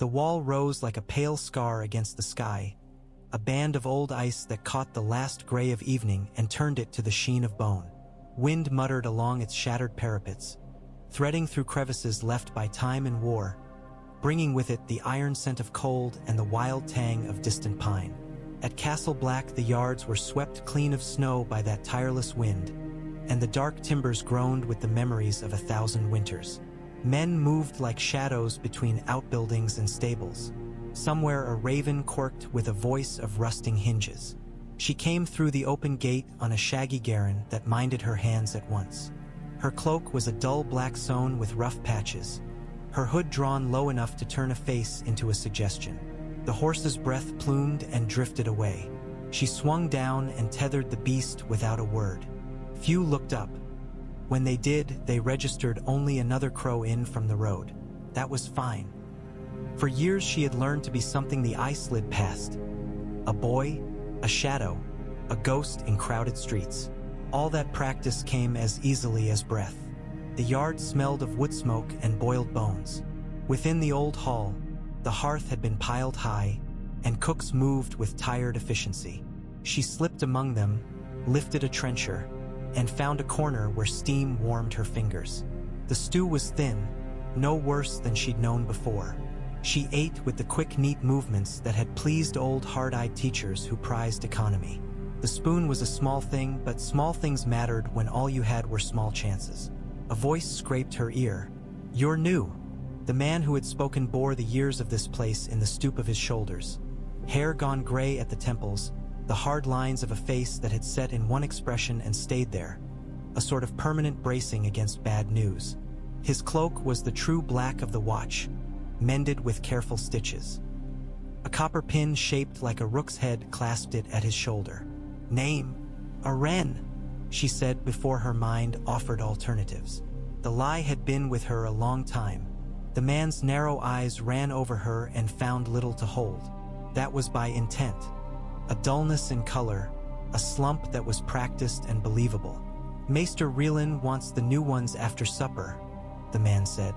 The wall rose like a pale scar against the sky, a band of old ice that caught the last gray of evening and turned it to the sheen of bone. Wind muttered along its shattered parapets, threading through crevices left by time and war, bringing with it the iron scent of cold and the wild tang of distant pine. At Castle Black, the yards were swept clean of snow by that tireless wind, and the dark timbers groaned with the memories of 1,000 winters. Men moved like shadows between outbuildings and stables. Somewhere a raven quirked with a voice of rusting hinges. She came through the open gate on a shaggy garron that minded her hands at once. Her cloak was a dull black sewn with rough patches, her hood drawn low enough to turn a face into a suggestion. The horse's breath plumed and drifted away. She swung down and tethered the beast without a word. Few looked up. When they did, they registered only another crow in from the road. That was fine. For years she had learned to be something the eye slid past. A boy, a shadow, a ghost in crowded streets. All that practice came as easily as breath. The yard smelled of wood smoke and boiled bones. Within the old hall, the hearth had been piled high, and cooks moved with tired efficiency. She slipped among them, lifted a trencher, and found a corner where steam warmed her fingers. The stew was thin, no worse than she'd known before. She ate with the quick, neat movements that had pleased old hard-eyed teachers who prized economy. The spoon was a small thing, but small things mattered when all you had were small chances. A voice scraped her ear. "You're new." The man who had spoken bore the years of this place in the stoop of his shoulders. Hair gone gray at the temples, the hard lines of a face that had set in one expression and stayed there, a sort of permanent bracing against bad news. His cloak was the true black of the watch, mended with careful stitches. A copper pin shaped like a rook's head clasped it at his shoulder. "Name? Arya," she said before her mind offered alternatives. The lie had been with her a long time. The man's narrow eyes ran over her and found little to hold. That was by intent. A dullness in color, a slump that was practiced and believable. "Maester Reelin wants the new ones after supper," the man said.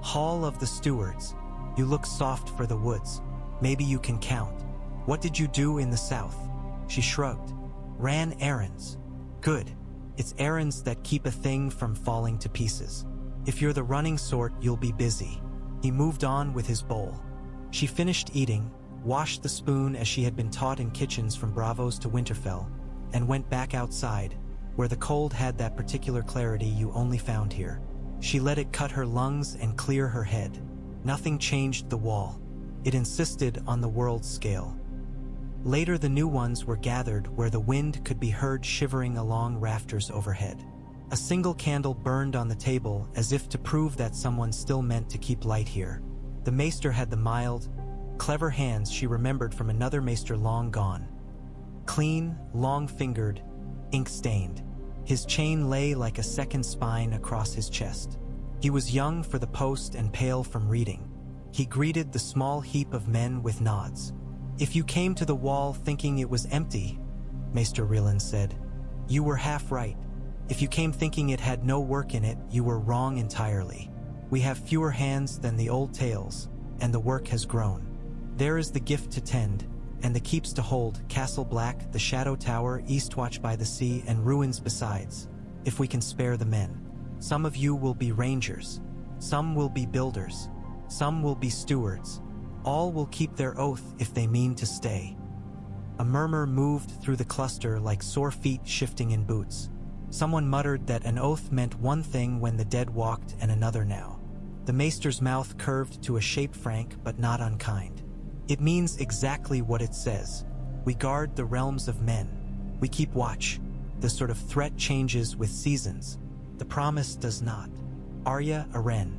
"Hall of the Stewards. You look soft for the woods. Maybe you can count. What did you do in the south?" She shrugged. "Ran errands." "Good. It's errands that keep a thing from falling to pieces. If you're the running sort, you'll be busy." He moved on with his bowl. She finished eating, washed the spoon as she had been taught in kitchens from Bravos to Winterfell, and went back outside, where the cold had that particular clarity you only found here. She let it cut her lungs and clear her head. Nothing changed the wall. It insisted on the world's scale. Later the new ones were gathered where the wind could be heard shivering along rafters overhead. A single candle burned on the table as if to prove that someone still meant to keep light here. The maester had the mild, clever hands she remembered from another maester long gone. Clean, long-fingered, ink-stained. His chain lay like a second spine across his chest. He was young for the post and pale from reading. He greeted the small heap of men with nods. "If you came to the wall thinking it was empty," Maester Reelin said, "you were half right. If you came thinking it had no work in it, you were wrong entirely. We have fewer hands than the old tales, and the work has grown. There is the gift to tend, and the keeps to hold, Castle Black, the Shadow Tower, Eastwatch by the Sea, and ruins besides, if we can spare the men. Some of you will be rangers, some will be builders, some will be stewards. All will keep their oath if they mean to stay." A murmur moved through the cluster like sore feet shifting in boots. Someone muttered that an oath meant one thing when the dead walked and another now. The maester's mouth curved to a shape frank but not unkind. "It means exactly what it says. We guard the realms of men. We keep watch. The sort of threat changes with seasons. The promise does not." Arya Aren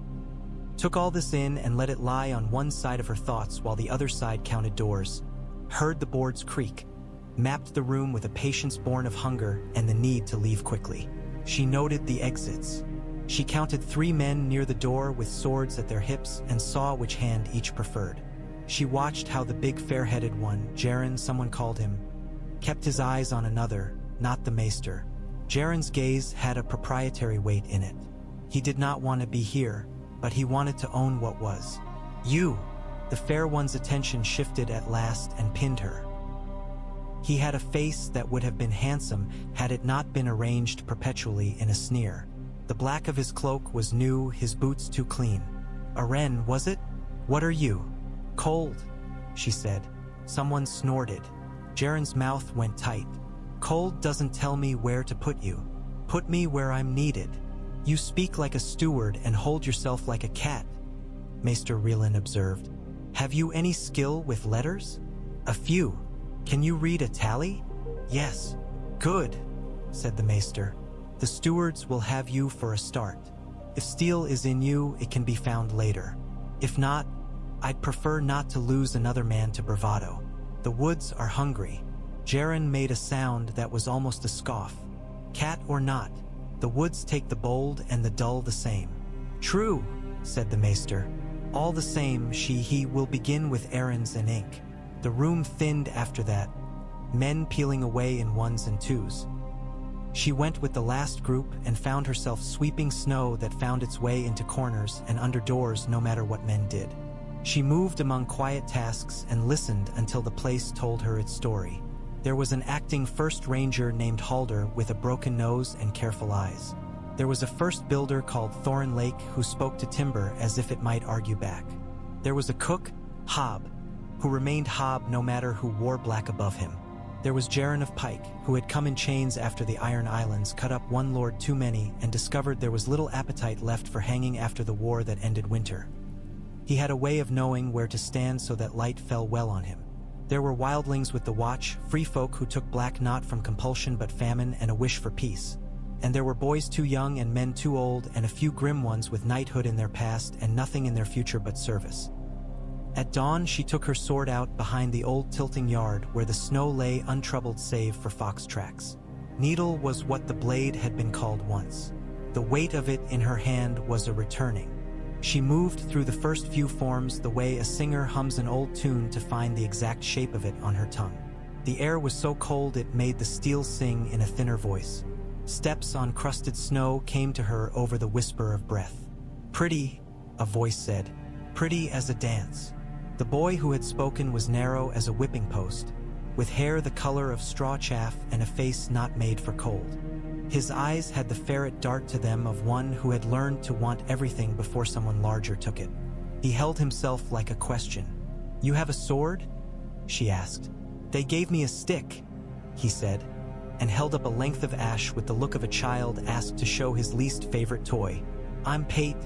took all this in and let it lie on one side of her thoughts while the other side counted doors, heard the boards creak, mapped the room with a patience born of hunger and the need to leave quickly. She noted the exits. She counted 3 men near the door with swords at their hips and saw which hand each preferred. She watched how the big fair-headed one, Jaren someone called him, kept his eyes on another, not the maester. Jaren's gaze had a proprietary weight in it. He did not want to be here, but he wanted to own what was. "You," The fair one's attention shifted at last and pinned her. He had a face that would have been handsome had it not been arranged perpetually in a sneer. The black of his cloak was new, his boots too clean. A wren, was it? What are you? Cold, she said. Someone snorted. Jaren's mouth went tight. Cold doesn't tell me where to put you. Put me where I'm needed. You speak like a steward and hold yourself like a cat, Maester Rielan observed. Have you any skill with letters? A few. Can you read a tally? Yes. Good, said the Maester. The stewards will have you for a start. If steel is in you, it can be found later. If not, I'd prefer not to lose another man to bravado. The woods are hungry. Jaren made a sound that was almost a scoff. Cat or not, the woods take the bold and the dull the same. True, said the Maester. All the same, he will begin with errands and ink. The room thinned after that, men peeling away in ones and twos. She went with the last group and found herself sweeping snow that found its way into corners and under doors no matter what men did. She moved among quiet tasks and listened until the place told her its story. There was an acting first ranger named Halder with a broken nose and careful eyes. There was a first builder called Thorin Lake who spoke to timber as if it might argue back. There was a cook, Hob, who remained Hob no matter who wore black above him. There was Jaren of Pike, who had come in chains after the Iron Islands cut up one lord too many and discovered there was little appetite left for hanging after the war that ended winter. He had a way of knowing where to stand so that light fell well on him. There were wildlings with the watch, free folk who took black not from compulsion but famine and a wish for peace. And there were boys too young and men too old and a few grim ones with knighthood in their past and nothing in their future but service. At dawn she took her sword out behind the old tilting yard where the snow lay untroubled save for fox tracks. Needle was what the blade had been called once. The weight of it in her hand was a returning. She moved through the first few forms the way a singer hums an old tune to find the exact shape of it on her tongue. The air was so cold it made the steel sing in a thinner voice. Steps on crusted snow came to her over the whisper of breath. Pretty, a voice said. Pretty as a dance. The boy who had spoken was narrow as a whipping post, with hair the color of straw chaff and a face not made for cold. His eyes had the ferret dart to them of one who had learned to want everything before someone larger took it. He held himself like a question. You have a sword? She asked. They gave me a stick, he said, and held up a length of ash with the look of a child asked to show his least favorite toy. I'm Pate,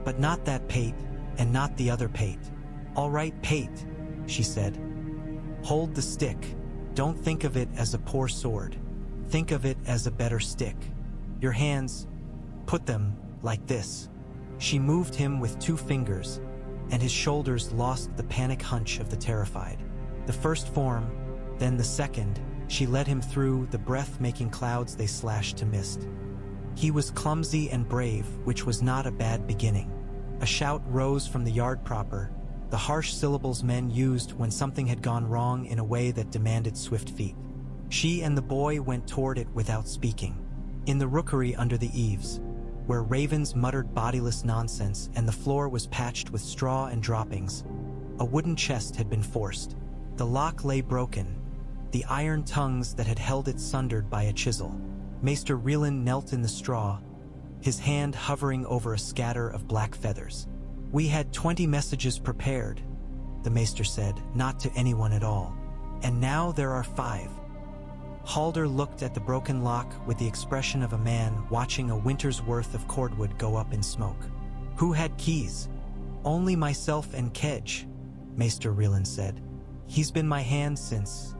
but not that Pate, and not the other Pate. All right, Pate, she said. Hold the stick. Don't think of it as a poor sword. Think of it as a better stick. Your hands, put them like this. She moved him with 2 fingers, and his shoulders lost the panic hunch of the terrified. The first form, then the second, she led him through the breath-making clouds they slashed to mist. He was clumsy and brave, which was not a bad beginning. A shout rose from the yard proper, the harsh syllables men used when something had gone wrong in a way that demanded swift feet. She and the boy went toward it without speaking. In the rookery under the eaves, where ravens muttered bodiless nonsense and the floor was patched with straw and droppings, a wooden chest had been forced. The lock lay broken, the iron tongues that had held it sundered by a chisel. Maester Rielan knelt in the straw, his hand hovering over a scatter of black feathers. We had 20 messages prepared, the Maester said, not to anyone at all. And now there are 5. Halder looked at the broken lock with the expression of a man watching a winter's worth of cordwood go up in smoke. Who had keys? Only myself and Kedge, Maester Rielan said. He's been my hand since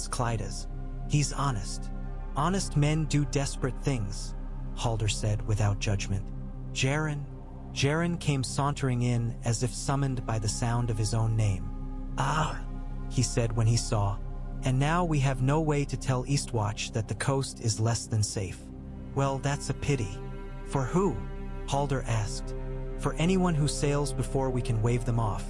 Clyda's. He's honest. Honest men do desperate things, Halder said without judgment. Jaren came sauntering in as if summoned by the sound of his own name. Ah, he said when he saw. And now we have no way to tell Eastwatch that the coast is less than safe. Well, that's a pity. For who? Halder asked. For anyone who sails before we can wave them off,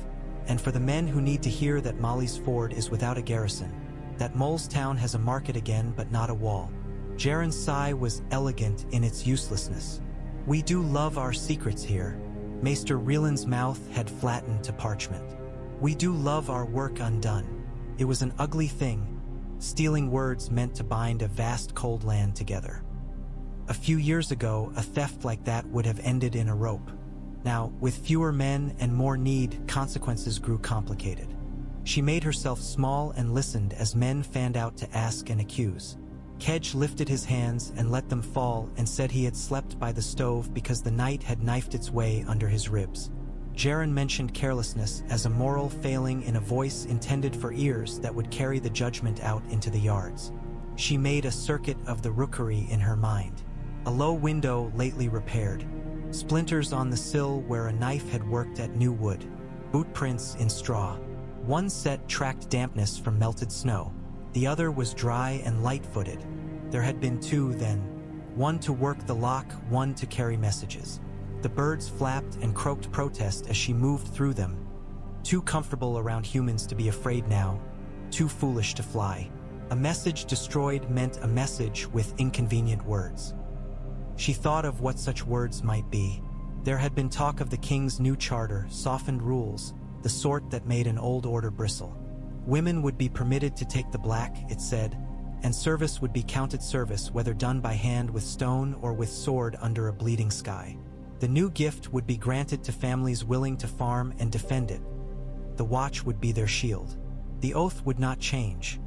and for the men who need to hear that Molly's Ford is without a garrison, that Molestown has a market again but not a wall. Jaren's sigh was elegant in its uselessness. We do love our secrets here. Maester Rielan's mouth had flattened to parchment. We do love our work undone. It was an ugly thing, stealing words meant to bind a vast cold land together. A few years ago, a theft like that would have ended in a rope. Now, with fewer men and more need, consequences grew complicated. She made herself small and listened as men fanned out to ask and accuse. Kedge lifted his hands and let them fall and said he had slept by the stove because the night had knifed its way under his ribs. Jaren mentioned carelessness as a moral failing in a voice intended for ears that would carry the judgment out into the yards. She made a circuit of the rookery in her mind. A low window lately repaired. Splinters on the sill where a knife had worked at new wood. Boot prints in straw. One set tracked dampness from melted snow. The other was dry and light-footed. There had been two then. One to work the lock, one to carry messages. The birds flapped and croaked protest as she moved through them. Too comfortable around humans to be afraid now. Too foolish to fly. A message destroyed meant a message with inconvenient words. She thought of what such words might be. There had been talk of the king's new charter, softened rules, the sort that made an old order bristle. Women would be permitted to take the black, it said, and service would be counted service whether done by hand with stone or with sword under a bleeding sky. The new gift would be granted to families willing to farm and defend it. The watch would be their shield. The oath would not change.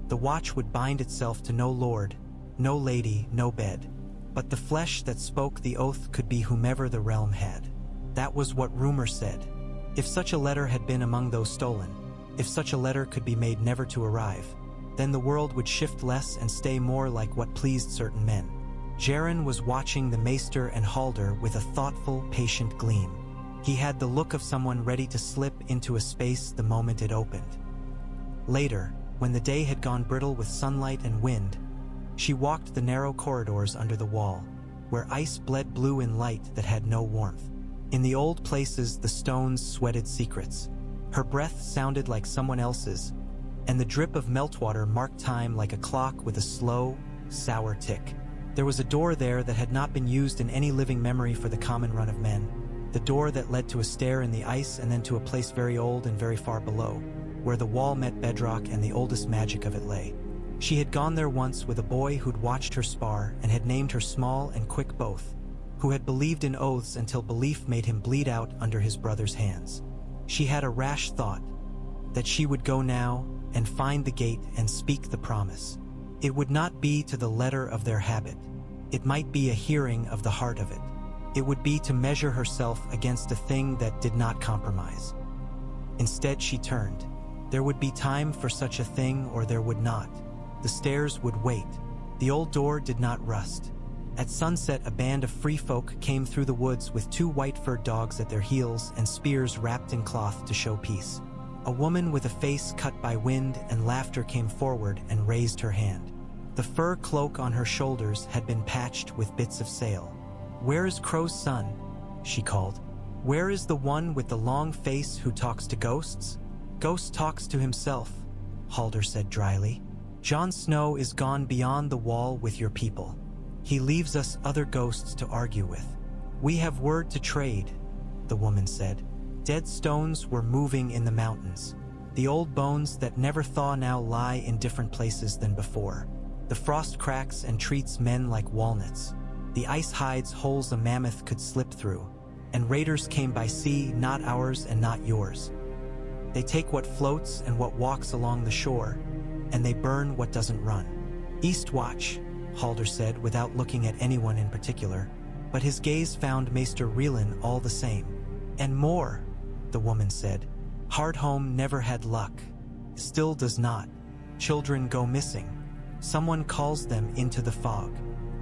The watch would bind itself to no lord, no lady, no bed. But the flesh that spoke the oath could be whomever the realm had. That was what rumor said. If such a letter had been among those stolen, if such a letter could be made never to arrive, then the world would shift less and stay more like what pleased certain men. Jaren was watching the maester and halder with a thoughtful, patient gleam. He had the look of someone ready to slip into a space the moment it opened. Later, when the day had gone brittle with sunlight and wind, she walked the narrow corridors under the wall, where ice bled blue in light that had no warmth. In the old places, the stones sweated secrets. Her breath sounded like someone else's, and the drip of meltwater marked time like a clock with a slow, sour tick. There was a door there that had not been used in any living memory for the common run of men. The door that led to a stair in the ice and then to a place very old and very far below, where the wall met bedrock and the oldest magic of it lay. She had gone there once with a boy who'd watched her spar and had named her Small and Quick both, who had believed in oaths until belief made him bleed out under his brother's hands. She had a rash thought that she would go now and find the gate and speak the promise. It would not be to the letter of their habit. It might be a hearing of the heart of it. It would be to measure herself against a thing that did not compromise. Instead, she turned. There would be time for such a thing or there would not. The stairs would wait. The old door did not rust. At sunset, a band of free folk came through the woods with 2 white-furred dogs at their heels and spears wrapped in cloth to show peace. A woman with a face cut by wind and laughter came forward and raised her hand. The fur cloak on her shoulders had been patched with bits of sail. "Where is Crow's son?" she called. "Where is the one with the long face who talks to ghosts?" "Ghost talks to himself," Halder said dryly. "Jon Snow is gone beyond the wall with your people. He leaves us other ghosts to argue with. We have word to trade," the woman said. Dead stones were moving in the mountains. The old bones that never thaw now lie in different places than before. The frost cracks and treats men like walnuts. The ice hides holes a mammoth could slip through. And raiders came by sea, not ours and not yours. They take what floats and what walks along the shore, and they burn what doesn't run. "Eastwatch," Halder said without looking at anyone in particular, but his gaze found Maester Rielan all the same. "And more," the woman said. "Hardhome never had luck. Still does not. Children go missing. Someone calls them into the fog."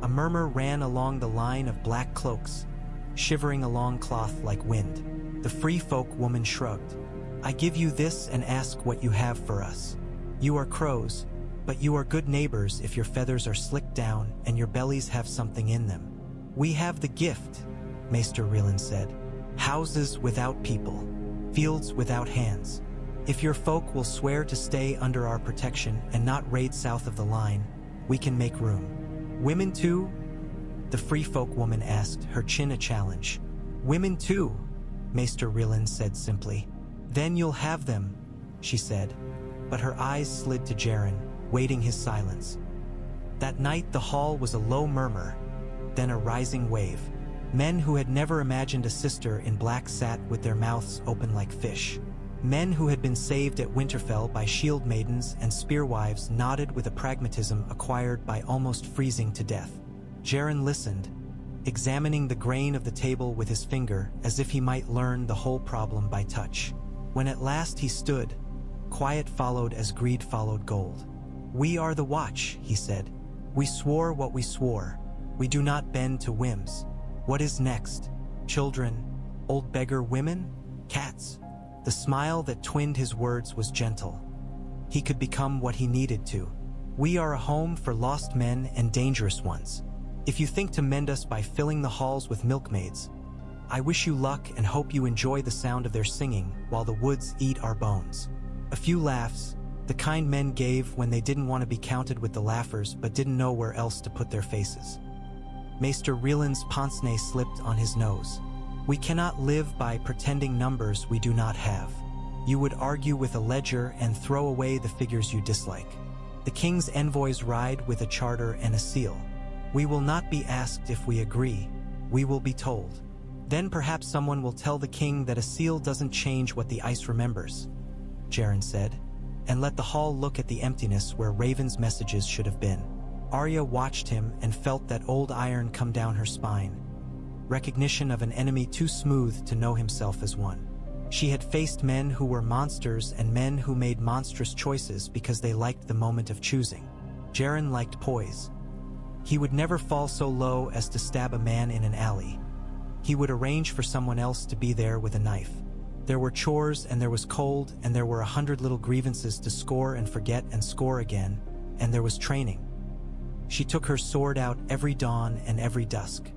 A murmur ran along the line of black cloaks, shivering along cloth like wind. The free folk woman shrugged. "I give you this and ask what you have for us. You are crows, but you are good neighbors if your feathers are slicked down and your bellies have something in them." "We have the gift," Maester Rielan said. "Houses without people, fields without hands. If your folk will swear to stay under our protection and not raid south of the line, we can make room." "Women too?" the free folk woman asked, her chin a challenge. "Women too," Maester Rielan said simply. Then you'll have them, she said, but her eyes slid to Jaren, waiting his silence. That night the hall was a low murmur, then a rising wave. Men who had never imagined a sister in black sat with their mouths open like fish. Men who had been saved at Winterfell by shield maidens and spearwives nodded with a pragmatism acquired by almost freezing to death. Jaren listened, examining the grain of the table with his finger as if he might learn the whole problem by touch. When at last he stood, quiet followed as greed followed gold. "We are the Watch," he said. "We swore what we swore. We do not bend to whims. What is next? Children? Old beggar women? Cats?" The smile that twinned his words was gentle. He could become what he needed to. "We are a home for lost men and dangerous ones. If you think to mend us by filling the halls with milkmaids, I wish you luck and hope you enjoy the sound of their singing while the woods eat our bones." A few laughs, the kind men gave when they didn't want to be counted with the laughers but didn't know where else to put their faces. Maester Rieland's pince-nez slipped on his nose. "We cannot live by pretending numbers we do not have. You would argue with a ledger and throw away the figures you dislike. The king's envoys ride with a charter and a seal. We will not be asked if we agree, we will be told. Then perhaps someone will tell the king that a seal doesn't change what the ice remembers," Jaren said, and let the hall look at the emptiness where Raven's messages should have been. Arya watched him and felt that old iron come down her spine. Recognition of an enemy too smooth to know himself as one. She had faced men who were monsters and men who made monstrous choices because they liked the moment of choosing. Jaren liked poise. He would never fall so low as to stab a man in an alley. He would arrange for someone else to be there with a knife. There were chores and there was cold and there were 100 little grievances to score and forget and score again, and there was training. She took her sword out every dawn and every dusk.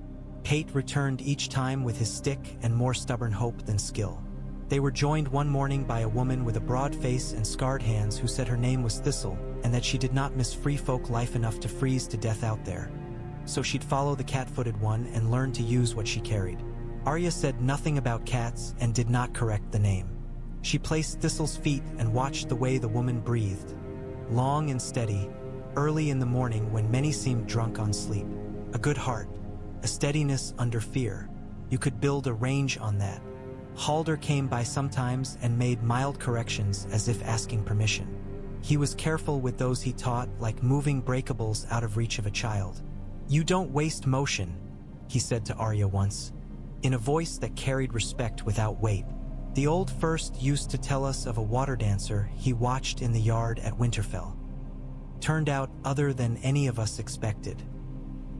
Hate returned each time with his stick and more stubborn hope than skill. They were joined one morning by a woman with a broad face and scarred hands who said her name was Thistle and that she did not miss free folk life enough to freeze to death out there. So she'd follow the cat-footed one and learn to use what she carried. Arya said nothing about cats and did not correct the name. She placed Thistle's feet and watched the way the woman breathed. Long and steady, early in the morning when many seemed drunk on sleep. A good heart, a steadiness under fear. You could build a range on that. Halder came by sometimes and made mild corrections as if asking permission. He was careful with those he taught, like moving breakables out of reach of a child. "You don't waste motion," he said to Arya once, in a voice that carried respect without weight. The old first used to tell us of a water dancer he watched in the yard at Winterfell. Turned out other than any of us expected.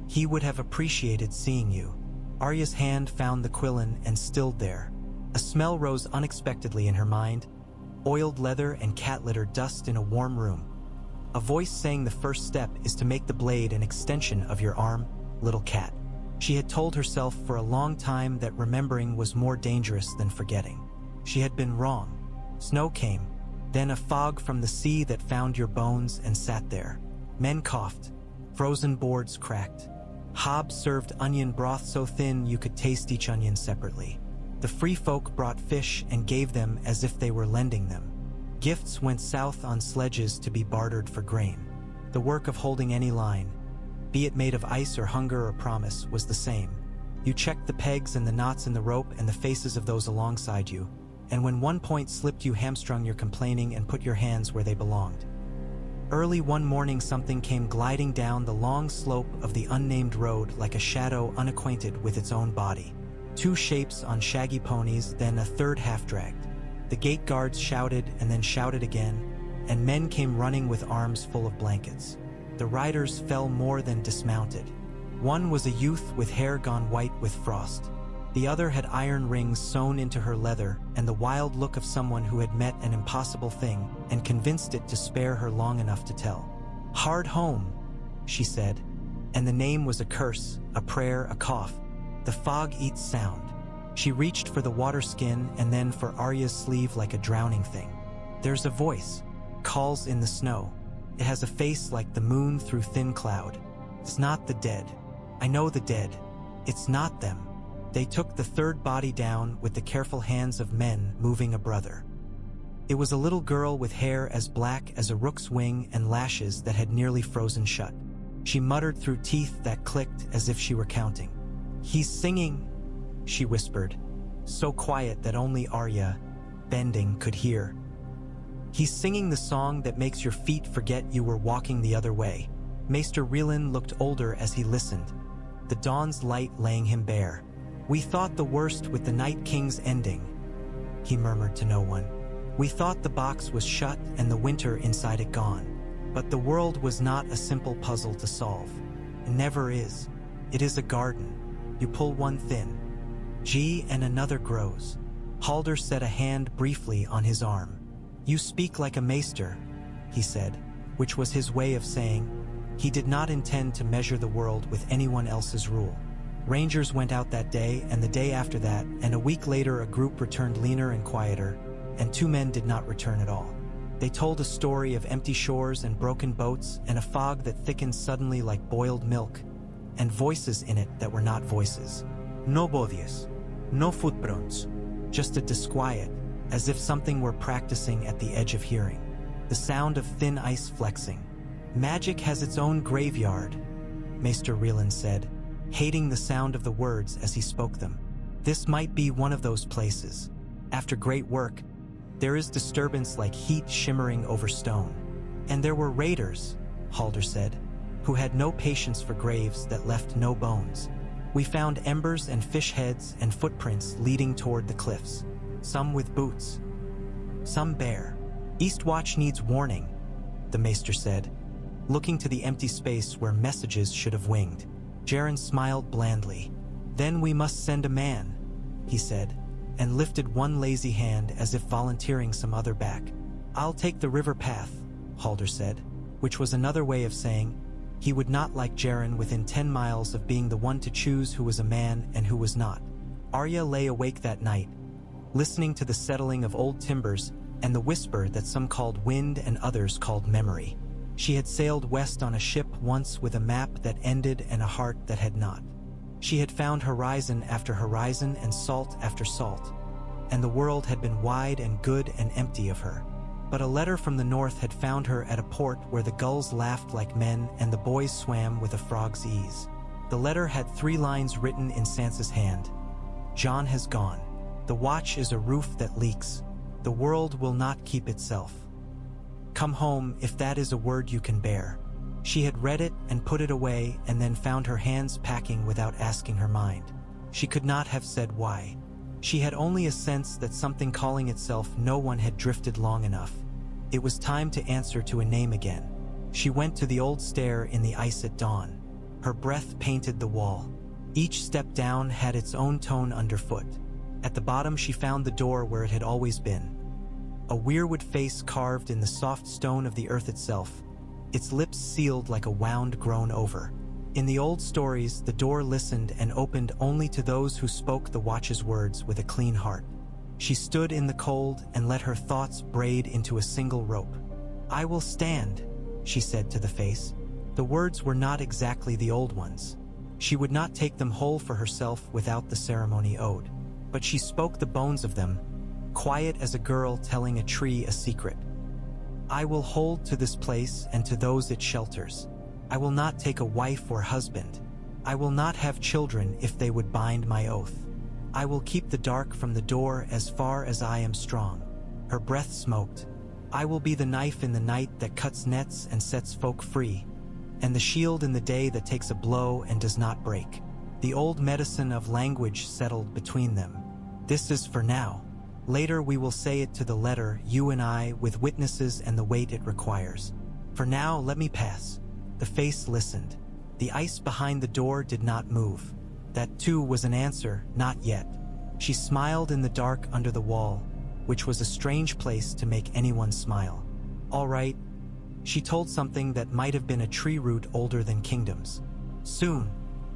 He would have appreciated seeing you. Arya's hand found the quillin and stilled there. A smell rose unexpectedly in her mind, oiled leather and cat litter dust in a warm room. A voice saying the first step is to make the blade an extension of your arm, little cat. She had told herself for a long time that remembering was more dangerous than forgetting. She had been wrong. Snow came, then a fog from the sea that found your bones and sat there. Men coughed. Frozen boards cracked. Hob served onion broth so thin you could taste each onion separately. The free folk brought fish and gave them as if they were lending them. Gifts went south on sledges to be bartered for grain. The work of holding any line, be it made of ice or hunger or promise, was the same. You checked the pegs and the knots in the rope and the faces of those alongside you, and when one point slipped you hamstrung your complaining and put your hands where they belonged. Early one morning something came gliding down the long slope of the unnamed road like a shadow unacquainted with its own body. Two shapes on shaggy ponies, then a third half-dragged. The gate guards shouted and then shouted again, and men came running with arms full of blankets. The riders fell more than dismounted. One was a youth with hair gone white with frost. The other had iron rings sewn into her leather and the wild look of someone who had met an impossible thing and convinced it to spare her long enough to tell. "Hard home," she said, and the name was a curse, a prayer, a cough. The fog eats sound. She reached for the water skin and then for Arya's sleeve like a drowning thing. "There's a voice," calls in the snow. It has a face like the moon through thin cloud. "It's not the dead. I know the dead. It's not them." They took the third body down with the careful hands of men moving a brother. It was a little girl with hair as black as a rook's wing and lashes that had nearly frozen shut. She muttered through teeth that clicked as if she were counting. "He's singing," she whispered, so quiet that only Arya, bending, could hear. "He's singing the song that makes your feet forget you were walking the other way." Maester Rielan looked older as he listened, the dawn's light laying him bare. "We thought the worst with the Night King's ending," he murmured to no one. "We thought the box was shut and the winter inside it gone. But the world was not a simple puzzle to solve. It never is. It is a garden. You pull one thin and another grows." Halder set a hand briefly on his arm. "You speak like a maester," he said, which was his way of saying he did not intend to measure the world with anyone else's rule. Rangers went out that day and the day after that, and a week later a group returned leaner and quieter, and 2 men did not return at all. They told a story of empty shores and broken boats and a fog that thickened suddenly like boiled milk, and voices in it that were not voices. No bodies, no footprints, just a disquiet, as if something were practicing at the edge of hearing. The sound of thin ice flexing. "Magic has its own graveyard," Maester Rielan said, hating the sound of the words as he spoke them. "This might be one of those places. After great work, there is disturbance like heat shimmering over stone." "And there were raiders," Halder said, "who had no patience for graves that left no bones. We found embers and fish heads and footprints leading toward the cliffs, some with boots, some bare. Eastwatch needs warning," the maester said, looking to the empty space where messages should have winged. Jaren smiled blandly. "Then we must send a man," he said, and lifted one lazy hand as if volunteering some other back. "I'll take the river path," Halder said, which was another way of saying he would not like Jaren within 10 miles of being the one to choose who was a man and who was not. Arya lay awake that night, listening to the settling of old timbers and the whisper that some called wind and others called memory. She had sailed west on a ship once with a map that ended and a heart that had not. She had found horizon after horizon and salt after salt, and the world had been wide and good and empty of her. But a letter from the north had found her at a port where the gulls laughed like men and the boys swam with a frog's ease. The letter had 3 lines written in Sansa's hand. "Jon has gone. The watch is a roof that leaks. The world will not keep itself. Come home if that is a word you can bear." She had read it and put it away and then found her hands packing without asking her mind. She could not have said why. She had only a sense that something calling itself no one had drifted long enough. It was time to answer to a name again. She went to the old stair in the ice at dawn. Her breath painted the wall. Each step down had its own tone underfoot. At the bottom she found the door where it had always been. A weirwood face carved in the soft stone of the earth itself, its lips sealed like a wound grown over. In the old stories, the door listened and opened only to those who spoke the watch's words with a clean heart. She stood in the cold and let her thoughts braid into a single rope. "I will stand," she said to the face. The words were not exactly the old ones. She would not take them whole for herself without the ceremony owed. But she spoke the bones of them, quiet as a girl telling a tree a secret. "I will hold to this place and to those it shelters. I will not take a wife or husband. I will not have children if they would bind my oath. I will keep the dark from the door as far as I am strong." Her breath smoked. "I will be the knife in the night that cuts nets and sets folk free, and the shield in the day that takes a blow and does not break." The old medicine of language settled between them. "This is for now. Later we will say it to the letter, you and I, with witnesses and the weight it requires. For now, let me pass." The face listened. The ice behind the door did not move. That too was an answer, not yet. She smiled in the dark under the wall, which was a strange place to make anyone smile. "All right," she told something that might have been a tree root older than kingdoms. Soon,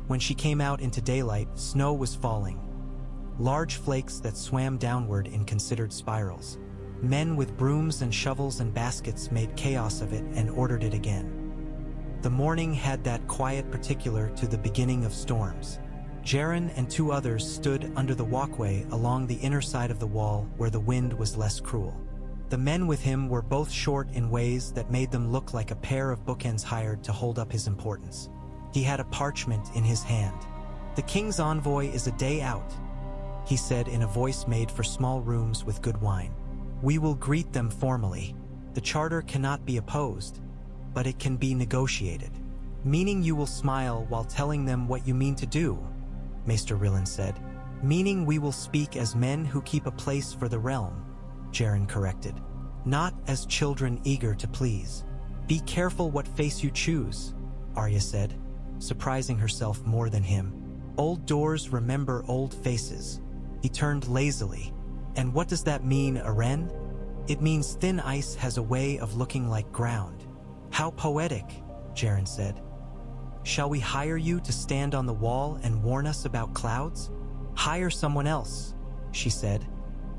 when she came out into daylight, snow was falling. Large flakes that swam downward in considered spirals. Men with brooms and shovels and baskets made chaos of it and ordered it again. The morning had that quiet particular to the beginning of storms. Jaren and 2 others stood under the walkway along the inner side of the wall where the wind was less cruel. The men with him were both short in ways that made them look like a pair of bookends hired to hold up his importance. He had a parchment in his hand. "The king's envoy is a day out," he said in a voice made for small rooms with good wine. "We will greet them formally. The charter cannot be opposed, but it can be negotiated." "Meaning you will smile while telling them what you mean to do," Maester Rillen said. "Meaning we will speak as men who keep a place for the realm," Jaren corrected. "Not as children eager to please." "Be careful what face you choose," Arya said, surprising herself more than him. "Old doors remember old faces." He turned lazily. "And what does that mean, Aren?" "It means thin ice has a way of looking like ground." "How poetic," Jaren said. "Shall we hire you to stand on the wall and warn us about clouds?" "Hire someone else," she said,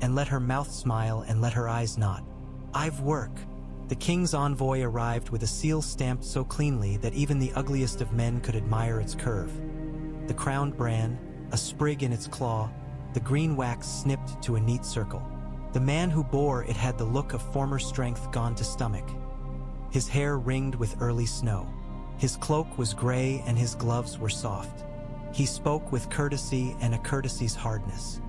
and let her mouth smile and let her eyes nod. "I've work." The king's envoy arrived with a seal stamped so cleanly that even the ugliest of men could admire its curve. The crowned bran, a sprig in its claw, the green wax snipped to a neat circle. The man who bore it had the look of former strength gone to stomach. His hair ringed with early snow. His cloak was gray and his gloves were soft. He spoke with courtesy and a courtesy's hardness.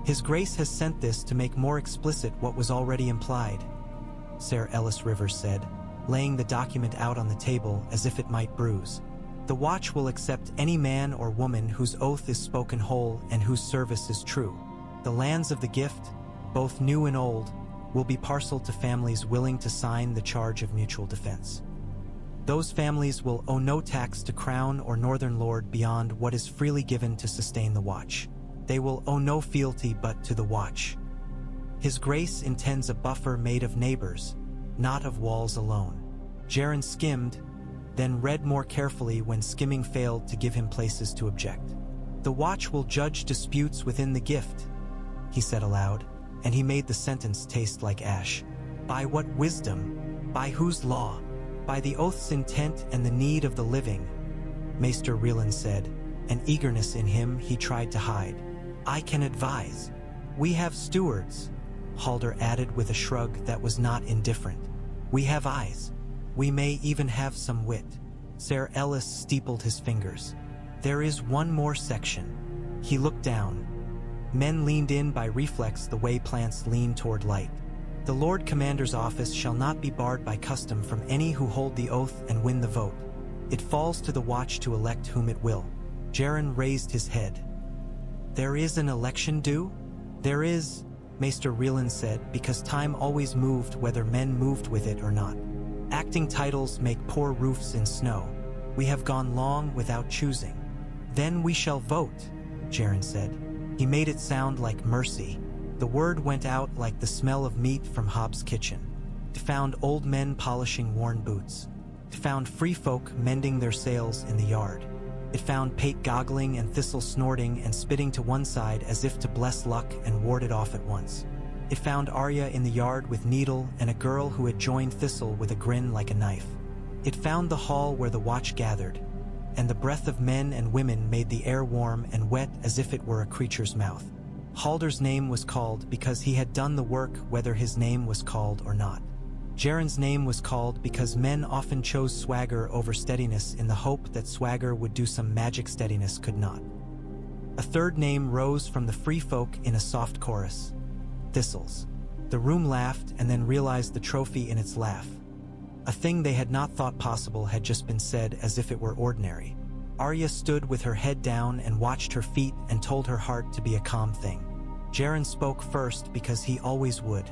"His Grace has sent this to make more explicit what was already implied," Sir Ellis Rivers said, laying the document out on the table as if it might bruise. "The Watch will accept any man or woman whose oath is spoken whole and whose service is true. The lands of the gift, both new and old, will be parceled to families willing to sign the charge of mutual defense. Those families will owe no tax to crown or northern lord beyond what is freely given to sustain the Watch. They will owe no fealty but to the Watch. His Grace intends a buffer made of neighbors, not of walls alone." Jaren skimmed, then read more carefully when skimming failed to give him places to object. "The Watch will judge disputes within the gift," he said aloud, and he made the sentence taste like ash. "By what wisdom? By whose law? By the oath's intent and the need of the living," Maester Rillen said, an eagerness in him he tried to hide. "I can advise. We have stewards," Halder added with a shrug that was not indifferent. "We have eyes. We may even have some wit." Sir Ellis steepled his fingers. "There is one more section." He looked down. Men leaned in by reflex the way plants lean toward light. "The Lord Commander's office shall not be barred by custom from any who hold the oath and win the vote. It falls to the Watch to elect whom it will." Jaren raised his head. "There is an election due?" "There is," Maester Rillen said, "because time always moved whether men moved with it or not. Acting titles make poor roofs in snow. We have gone long without choosing." "Then we shall vote," Jaren said. He made it sound like mercy. The word went out like the smell of meat from Hobbs' kitchen. It found old men polishing worn boots. It found free folk mending their sails in the yard. It found Pate goggling and Thistle snorting and spitting to one side as if to bless luck and ward it off at once. It found Arya in the yard with Needle and a girl who had joined Thistle with a grin like a knife. It found the hall where the Watch gathered, and the breath of men and women made the air warm and wet as if it were a creature's mouth. Halder's name was called because he had done the work whether his name was called or not. Jaren's name was called because men often chose swagger over steadiness in the hope that swagger would do some magic steadiness could not. A third name rose from the free folk in a soft chorus. Thistles. The room laughed and then realized the trophy in its laugh. A thing they had not thought possible had just been said as if it were ordinary. Arya stood with her head down and watched her feet and told her heart to be a calm thing. Jaren spoke first because he always would.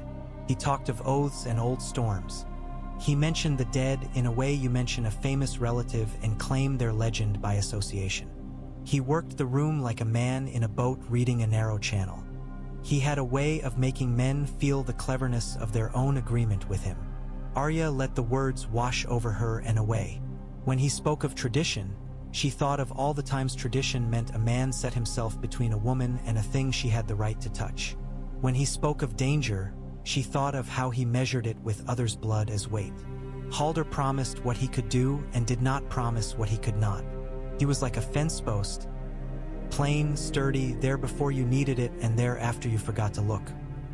He talked of oaths and old storms. He mentioned the dead in a way you mention a famous relative and claim their legend by association. He worked the room like a man in a boat reading a narrow channel. He had a way of making men feel the cleverness of their own agreement with him. Arya let the words wash over her and away. When he spoke of tradition, she thought of all the times tradition meant a man set himself between a woman and a thing she had the right to touch. When he spoke of danger, she thought of how he measured it with others' blood as weight. Halder promised what he could do and did not promise what he could not. He was like a fence post, plain, sturdy, there before you needed it and there after you forgot to look.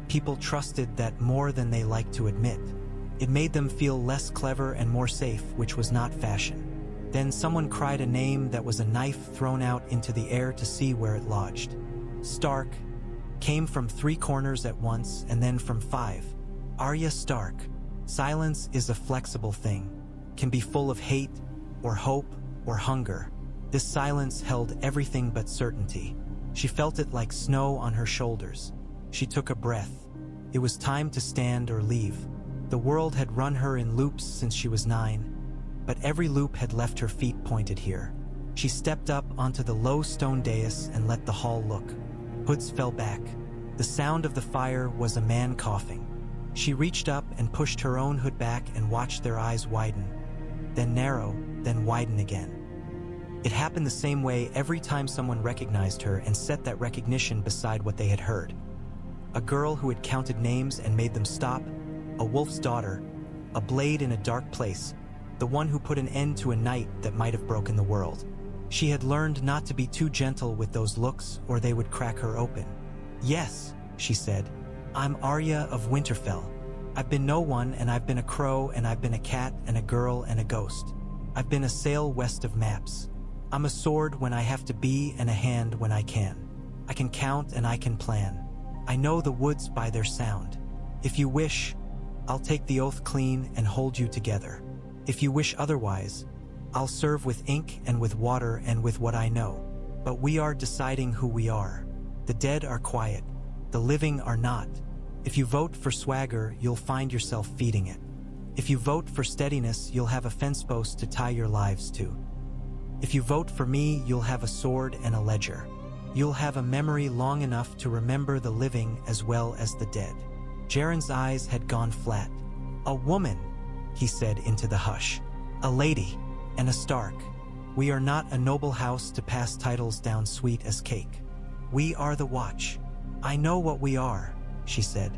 People trusted that more than they liked to admit. It made them feel less clever and more safe, which was not fashion. Then someone cried a name that was a knife thrown out into the air to see where it lodged. Stark came from 3 corners at once and then from 5. Arya Stark. Silence is a flexible thing, can be full of hate or hope or hunger. This silence held everything but certainty. She felt it like snow on her shoulders. She took a breath. It was time to stand or leave. The world had run her in loops since she was 9, but every loop had left her feet pointed here. She stepped up onto the low stone dais and let the hall look. Hoods fell back. The sound of the fire was a man coughing. She reached up and pushed her own hood back and watched their eyes widen, then narrow, then widen again. It happened the same way every time someone recognized her and set that recognition beside what they had heard. A girl who had counted names and made them stop, a wolf's daughter, a blade in a dark place, the one who put an end to a night that might have broken the world. She had learned not to be too gentle with those looks or they would crack her open. "Yes," she said, "I'm Arya of Winterfell. I've been no one, and I've been a crow, and I've been a cat and a girl and a ghost. I've been a sail west of maps. I'm a sword when I have to be and a hand when I can. I can count and I can plan. I know the woods by their sound. If you wish, I'll take the oath clean and hold you together. If you wish otherwise, I'll serve with ink and with water and with what I know. But we are deciding who we are. The dead are quiet. The living are not. If you vote for swagger, you'll find yourself feeding it. If you vote for steadiness, you'll have a fence post to tie your lives to. If you vote for me, you'll have a sword and a ledger. You'll have a memory long enough to remember the living as well as the dead." Jaren's eyes had gone flat. "A woman," he said into the hush. "A lady, and a Stark. We are not a noble house to pass titles down sweet as cake. We are the Watch. I know what we are," she said.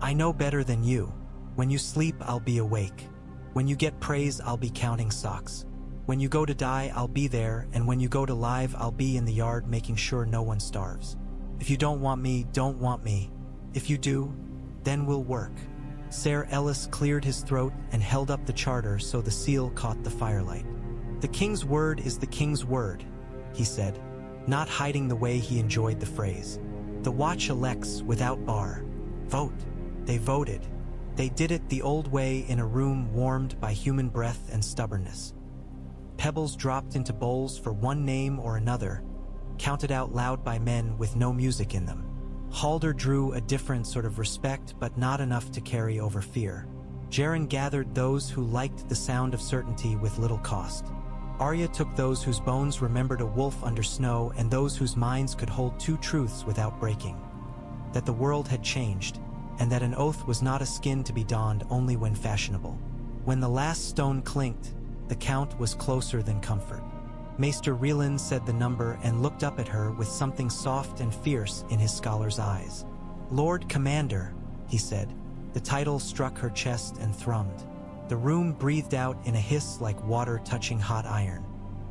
"I know better than you. When you sleep, I'll be awake. When you get praise, I'll be counting socks. When you go to die, I'll be there, and when you go to live, I'll be in the yard making sure no one starves. If you don't want me, don't want me. If you do, then we'll work." Ser Ellis cleared his throat and held up the charter so the seal caught the firelight. "The king's word is the king's word," he said, not hiding the way he enjoyed the phrase. "The Watch elects without bar. Vote." They voted. They did it the old way in a room warmed by human breath and stubbornness. Pebbles dropped into bowls for one name or another, counted out loud by men with no music in them. Halder drew a different sort of respect, but not enough to carry over fear. Jaren gathered those who liked the sound of certainty with little cost. Arya took those whose bones remembered a wolf under snow and those whose minds could hold 2 truths without breaking. That the world had changed, and that an oath was not a skin to be donned only when fashionable. When the last stone clinked, the count was closer than comfort. Maester Rieland said the number and looked up at her with something soft and fierce in his scholar's eyes. "Lord Commander," he said. The title struck her chest and thrummed. The room breathed out in a hiss like water touching hot iron.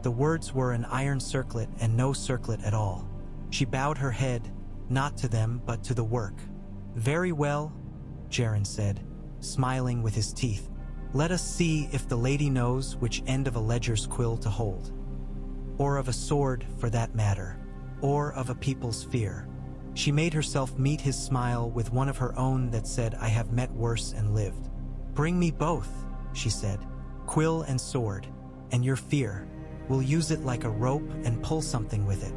The words were an iron circlet and no circlet at all. She bowed her head, not to them but to the work. "Very well," Jaren said, smiling with his teeth. "Let us see if the lady knows which end of a ledger's quill to hold. Or of a sword, for that matter. Or of a people's fear." She made herself meet his smile with one of her own that said, "I have met worse and lived." "Bring me both," she said. "Quill and sword. And your fear. We'll use it like a rope and pull something with it."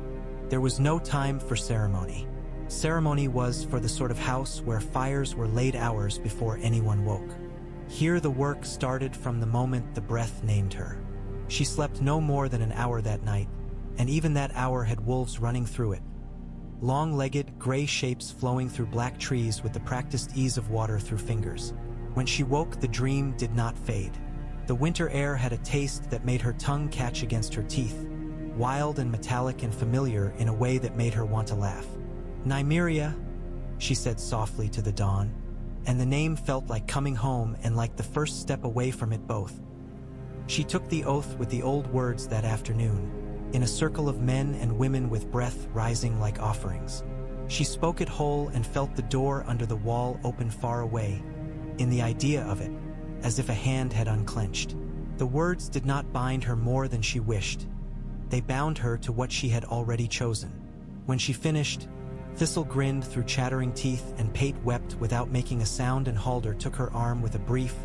There was no time for ceremony. Ceremony was for the sort of house where fires were laid hours before anyone woke. Here the work started from the moment the breath named her. She slept no more than an hour that night, and even that hour had wolves running through it. Long-legged, gray shapes flowing through black trees with the practiced ease of water through fingers. When she woke, the dream did not fade. The winter air had a taste that made her tongue catch against her teeth, wild and metallic and familiar in a way that made her want to laugh. "Nymeria," she said softly to the dawn, and the name felt like coming home and like the first step away from it both. She took the oath with the old words that afternoon. in a circle of men and women with breath rising like offerings. She spoke it whole and felt the door under the wall open far away, in the idea of it, as if a hand had unclenched. The words did not bind her more than she wished. They bound her to what she had already chosen. When she finished, Thistle grinned through chattering teeth and Pate wept without making a sound, and Halder took her arm with a brief,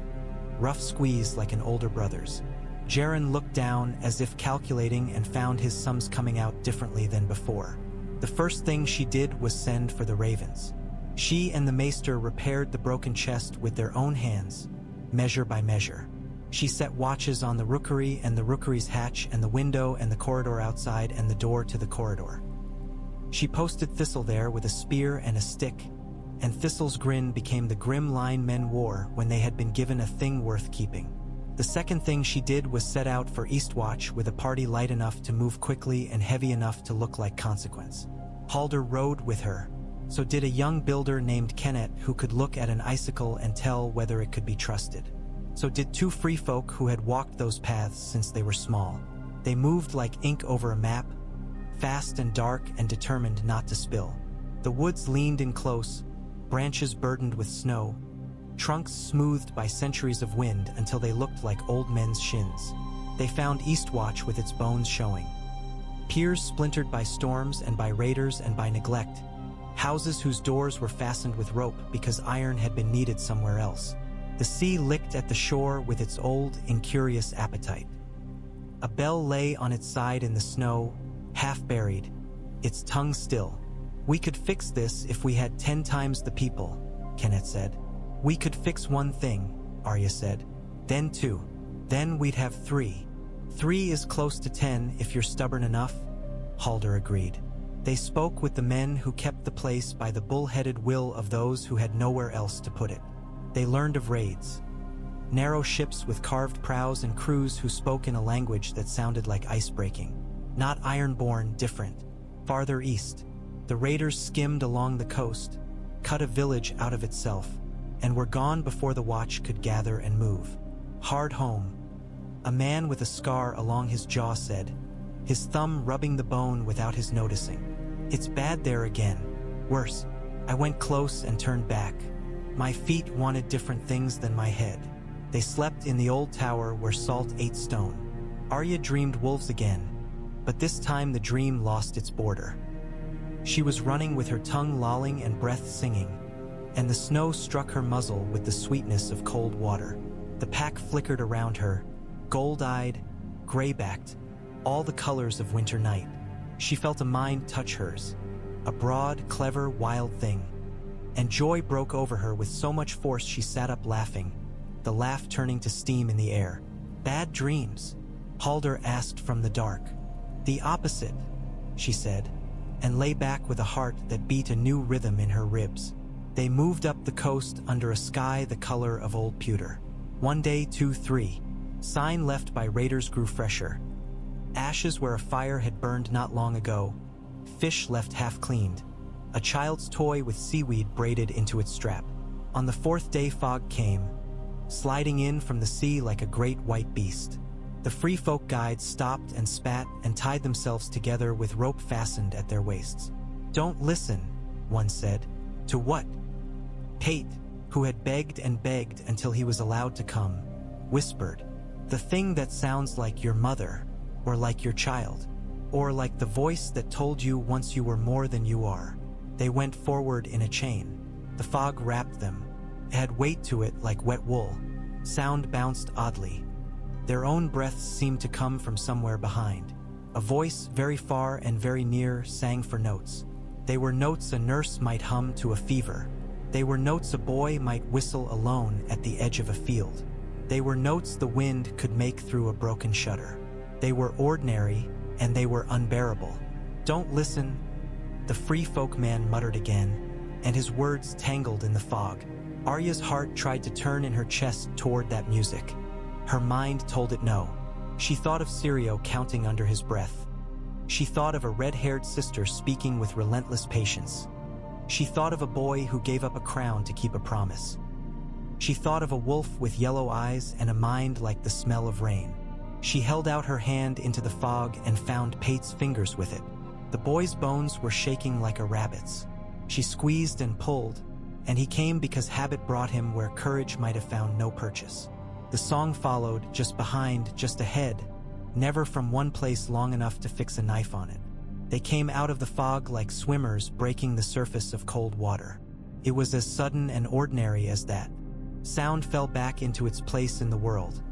rough squeeze like an older brother's. Jaren looked down as if calculating and found his sums coming out differently than before. The first thing she did was send for the ravens. She and the maester repaired the broken chest with their own hands, measure by measure. She set watches on the rookery and the rookery's hatch and the window and the corridor outside and the door to the corridor. She posted Thistle there with a spear and a stick, and Thistle's grin became the grim line men wore when they had been given a thing worth keeping. The second thing she did was set out for Eastwatch with a party light enough to move quickly and heavy enough to look like consequence. Halder rode with her. So did a young builder named Kennet who could look at an icicle and tell whether it could be trusted. So did two free folk who had walked those paths since they were small. They moved like ink over a map, fast and dark and determined not to spill. The woods leaned in close, branches burdened with snow, trunks smoothed by centuries of wind until they looked like old men's shins. They found Eastwatch with its bones showing. Piers splintered by storms and by raiders and by neglect. Houses whose doors were fastened with rope because iron had been needed somewhere else. The sea licked at the shore with its old, incurious appetite. A bell lay on its side in the snow, half buried, its tongue still. "We could fix this if we had 10 times the people," Kenneth said. "We could fix one thing," Arya said. "Then 2. Then we'd have 3. 3 is close to 10 if you're stubborn enough," Halder agreed. They spoke with the men who kept the place by the bull-headed will of those who had nowhere else to put it. They learned of raids. Narrow ships with carved prows and crews who spoke in a language that sounded like ice-breaking. Not iron-born, different. Farther east, the raiders skimmed along the coast, cut a village out of itself, and were gone before the watch could gather and move. Hard home, a man with a scar along his jaw said, his thumb rubbing the bone without his noticing. "It's bad there again. Worse. I went close and turned back. My feet wanted different things than my head." They slept in the old tower where salt ate stone. Arya dreamed wolves again, but this time the dream lost its border. She was running with her tongue lolling and breath singing, and the snow struck her muzzle with the sweetness of cold water. The pack flickered around her, gold-eyed, gray-backed, all the colors of winter night. She felt a mind touch hers, a broad, clever, wild thing. And joy broke over her with so much force she sat up laughing, the laugh turning to steam in the air. "Bad dreams?" Halder asked from the dark. "The opposite," she said, and lay back with a heart that beat a new rhythm in her ribs. They moved up the coast under a sky the color of old pewter. 1 day, 2, 3. Sign left by raiders grew fresher. Ashes where a fire had burned not long ago. Fish left half cleaned. A child's toy with seaweed braided into its strap. On the 4th day fog came, sliding in from the sea like a great white beast. The free folk guides stopped and spat and tied themselves together with rope fastened at their waists. "Don't listen," one said. "To what?" Pate, who had begged and begged until he was allowed to come, whispered, "The thing that sounds like your mother, or like your child, or like the voice that told you once you were more than you are." They went forward in a chain. The fog wrapped them. It had weight to it like wet wool. Sound bounced oddly. Their own breaths seemed to come from somewhere behind. A voice very far and very near sang for notes. They were notes a nurse might hum to a fever. They were notes a boy might whistle alone at the edge of a field. They were notes the wind could make through a broken shutter. They were ordinary, and they were unbearable. "Don't listen," the free folk man muttered again, and his words tangled in the fog. Arya's heart tried to turn in her chest toward that music. Her mind told it no. She thought of Sirio counting under his breath. She thought of a red-haired sister speaking with relentless patience. She thought of a boy who gave up a crown to keep a promise. She thought of a wolf with yellow eyes and a mind like the smell of rain. She held out her hand into the fog and found Pate's fingers with it. The boy's bones were shaking like a rabbit's. She squeezed and pulled, and he came because habit brought him where courage might have found no purchase. The song followed, just behind, just ahead, never from one place long enough to fix a knife on it. They came out of the fog like swimmers breaking the surface of cold water. It was as sudden and ordinary as that. Sound fell back into its place in the world.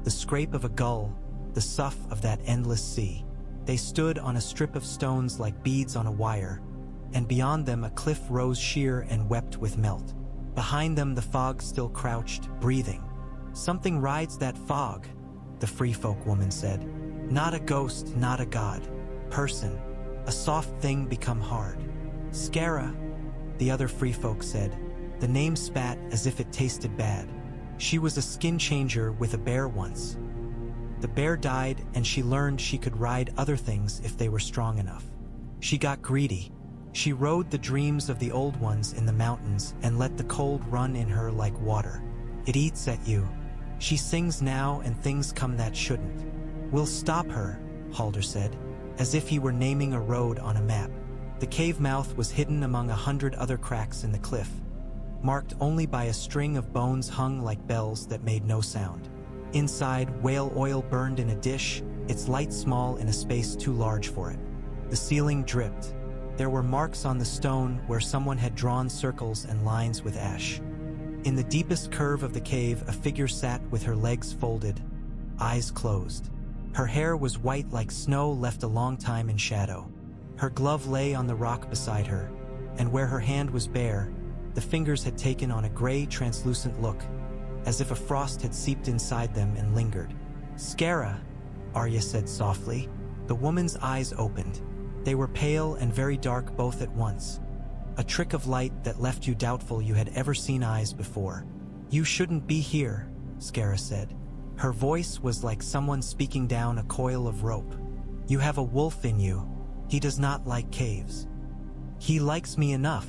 The scrape of a gull, the sough of that endless sea. They stood on a strip of stones like beads on a wire, and beyond them a cliff rose sheer and wept with melt. Behind them the fog still crouched, breathing. "Something rides that fog," the free folk woman said. "Not a ghost, not a god. Person. A soft thing become hard." "Skara," the other free folk said. The name spat as if it tasted bad. She was a skin changer with a bear once. The bear died and she learned she could ride other things if they were strong enough. She got greedy. She rode the dreams of the old ones in the mountains and let the cold run in her like water. It eats at you. She sings now and things come that shouldn't. "We'll stop her," Halder said, as if he were naming a road on a map. The cave mouth was hidden among 100 other cracks in the cliff, marked only by a string of bones hung like bells that made no sound. Inside, whale oil burned in a dish, its light small in a space too large for it. The ceiling dripped. There were marks on the stone where someone had drawn circles and lines with ash. In the deepest curve of the cave, a figure sat with her legs folded, eyes closed. Her hair was white like snow left a long time in shadow. Her glove lay on the rock beside her, and where her hand was bare, the fingers had taken on a gray, translucent look, as if a frost had seeped inside them and lingered. "Skara," Arya said softly. The woman's eyes opened. They were pale and very dark both at once. A trick of light that left you doubtful you had ever seen eyes before. "You shouldn't be here," Skara said. Her voice was like someone speaking down a coil of rope. "You have a wolf in you. He does not like caves." "He likes me enough,"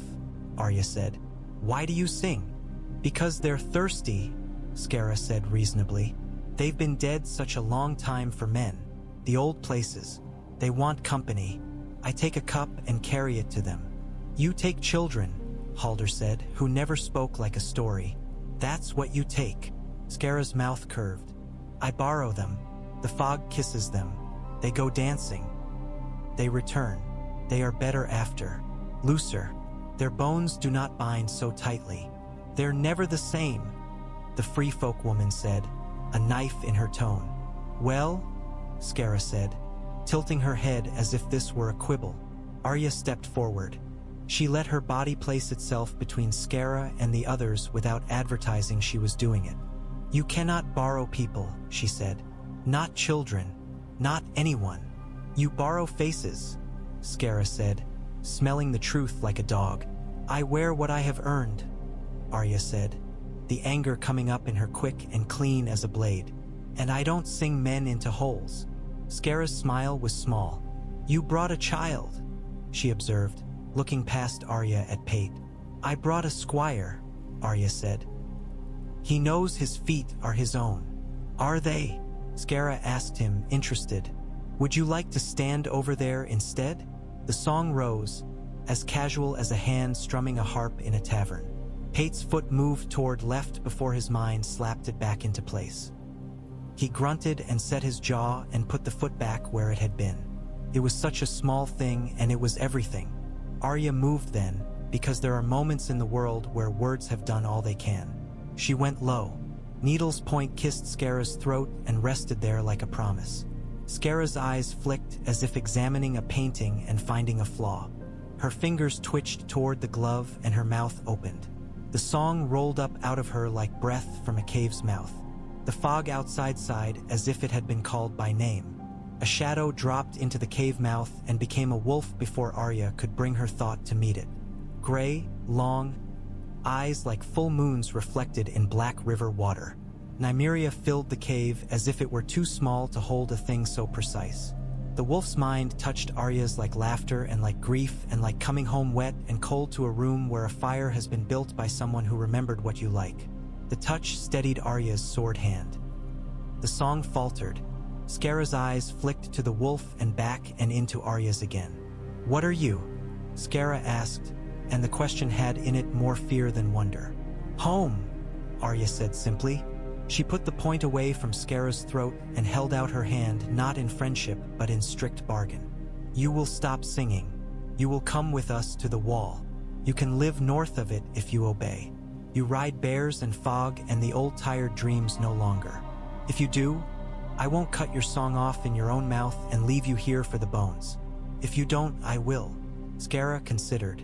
Arya said. "Why do you sing?" "Because they're thirsty," Skara said reasonably. "They've been dead such a long time for men. The old places. They want company. I take a cup and carry it to them." "You take children," Halder said, who never spoke like a story. "That's what you take." Skara's mouth curved. "I borrow them. The fog kisses them. They go dancing. They return. They are better after. Looser. Their bones do not bind so tightly. They're never the same," the free folk woman said, a knife in her tone. "Well," Skara said, tilting her head as if this were a quibble. Arya stepped forward. She let her body place itself between Skara and the others without advertising she was doing it. "You cannot borrow people," she said. "Not children. Not anyone. You borrow faces," Skara said, smelling the truth like a dog. "I wear what I have earned," Arya said, the anger coming up in her quick and clean as a blade. "And I don't sing men into holes." Skara's smile was small. "You brought a child," she observed, looking past Arya at Pate. "I brought a squire," Arya said. "He knows his feet are his own." "Are they?" Skara asked him, interested. "Would you like to stand over there instead?" The song rose, as casual as a hand strumming a harp in a tavern. Pate's foot moved toward left before his mind slapped it back into place. He grunted and set his jaw and put the foot back where it had been. It was such a small thing, and it was everything. Arya moved then, because there are moments in the world where words have done all they can. She went low. Needle's point kissed Skara's throat and rested there like a promise. Skara's eyes flicked as if examining a painting and finding a flaw. Her fingers twitched toward the glove and her mouth opened. The song rolled up out of her like breath from a cave's mouth. The fog outside sighed as if it had been called by name. A shadow dropped into the cave mouth and became a wolf before Arya could bring her thought to meet it. Gray, long, eyes like full moons reflected in black river water. Nymeria filled the cave as if it were too small to hold a thing so precise. The wolf's mind touched Arya's like laughter and like grief and like coming home wet and cold to a room where a fire has been built by someone who remembered what you like. The touch steadied Arya's sword hand. The song faltered. Skara's eyes flicked to the wolf and back and into Arya's again. "What are you?" Skara asked, and the question had in it more fear than wonder. "Home," Arya said simply. She put the point away from Skara's throat and held out her hand, not in friendship but in strict bargain. "You will stop singing. You will come with us to the wall. You can live north of it if you obey. You ride bears and fog and the old tired dreams no longer. If you do, I won't cut your song off in your own mouth and leave you here for the bones. If you don't, I will." Skara considered.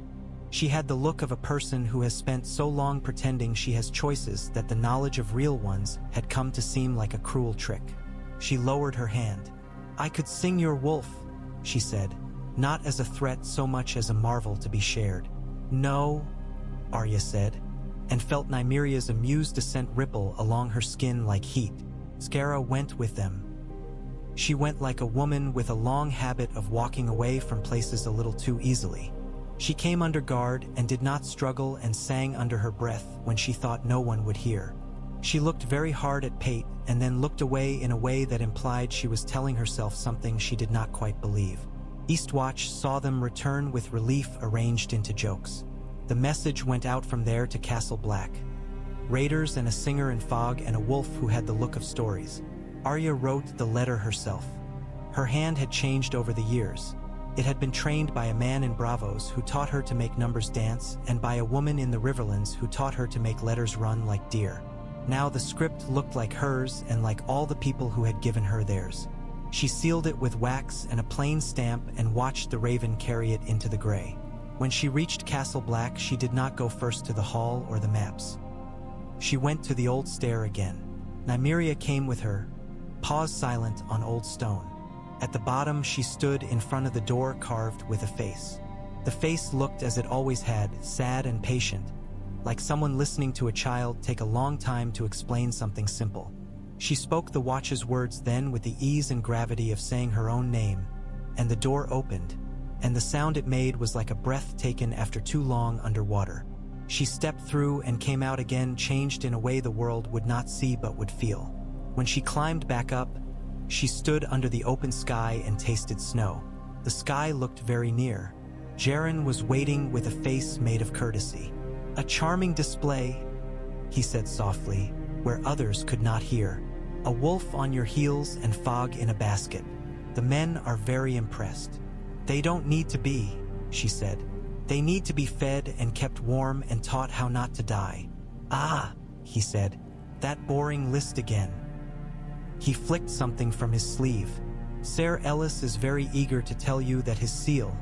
She had the look of a person who has spent so long pretending she has choices that the knowledge of real ones had come to seem like a cruel trick. She lowered her hand. "I could sing your wolf," she said, not as a threat so much as a marvel to be shared. "No," Arya said, and felt Nymeria's amused assent ripple along her skin like heat. Skara went with them. She went like a woman with a long habit of walking away from places a little too easily. She came under guard and did not struggle and sang under her breath when she thought no one would hear. She looked very hard at Pate and then looked away in a way that implied she was telling herself something she did not quite believe. Eastwatch saw them return with relief arranged into jokes. The message went out from there to Castle Black. Raiders and a singer in fog and a wolf who had the look of stories. Arya wrote the letter herself. Her hand had changed over the years. It had been trained by a man in Bravos who taught her to make numbers dance and by a woman in the Riverlands who taught her to make letters run like deer. Now the script looked like hers and like all the people who had given her theirs. She sealed it with wax and a plain stamp and watched the raven carry it into the gray. When she reached Castle Black, she did not go first to the hall or the maps. She went to the old stair again. Nymeria came with her, paws silent on old stone. At the bottom, she stood in front of the door carved with a face. The face looked as it always had, sad and patient, like someone listening to a child take a long time to explain something simple. She spoke the watch's words then with the ease and gravity of saying her own name, and the door opened, and the sound it made was like a breath taken after too long underwater. She stepped through and came out again, changed in a way the world would not see but would feel. When she climbed back up, she stood under the open sky and tasted snow. The sky looked very near. Jaren was waiting with a face made of courtesy. "A charming display," he said softly, where others could not hear. "A wolf on your heels and fog in a basket. The men are very impressed." "They don't need to be," she said. "They need to be fed and kept warm and taught how not to die." "Ah," he said, "that boring list again." He flicked something from his sleeve. "Ser Ellis is very eager to tell you that his seal,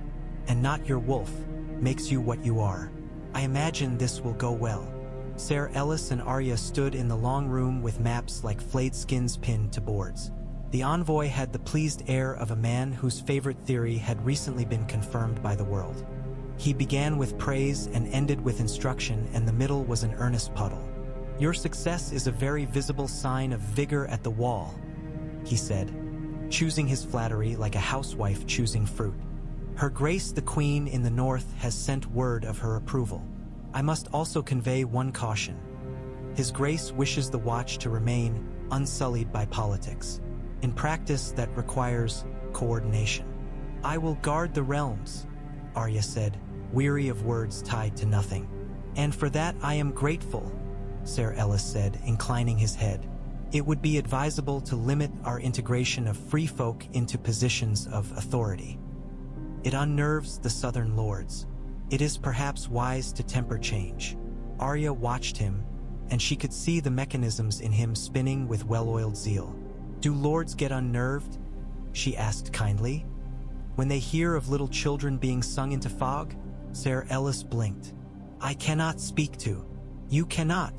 and not your wolf, makes you what you are. I imagine this will go well." Ser Ellis and Arya stood in the long room with maps like flayed skins pinned to boards. The envoy had the pleased air of a man whose favorite theory had recently been confirmed by the world. He began with praise and ended with instruction, and the middle was an earnest puddle. "Your success is a very visible sign of vigor at the wall," he said, choosing his flattery like a housewife choosing fruit. "Her Grace the Queen in the North has sent word of her approval. I must also convey one caution. His Grace wishes the watch to remain unsullied by politics. In practice, that requires coordination." "I will guard the realms," Arya said, weary of words tied to nothing. "And for that I am grateful," Ser Ellis said, inclining his head. "It would be advisable to limit our integration of free folk into positions of authority. It unnerves the southern lords. It is perhaps wise to temper change." Arya watched him, and she could see the mechanisms in him spinning with well-oiled zeal. "Do lords get unnerved?" she asked kindly. "When they hear of little children being sung into fog?" Ser Ellis blinked. "I cannot speak to." "You cannot,"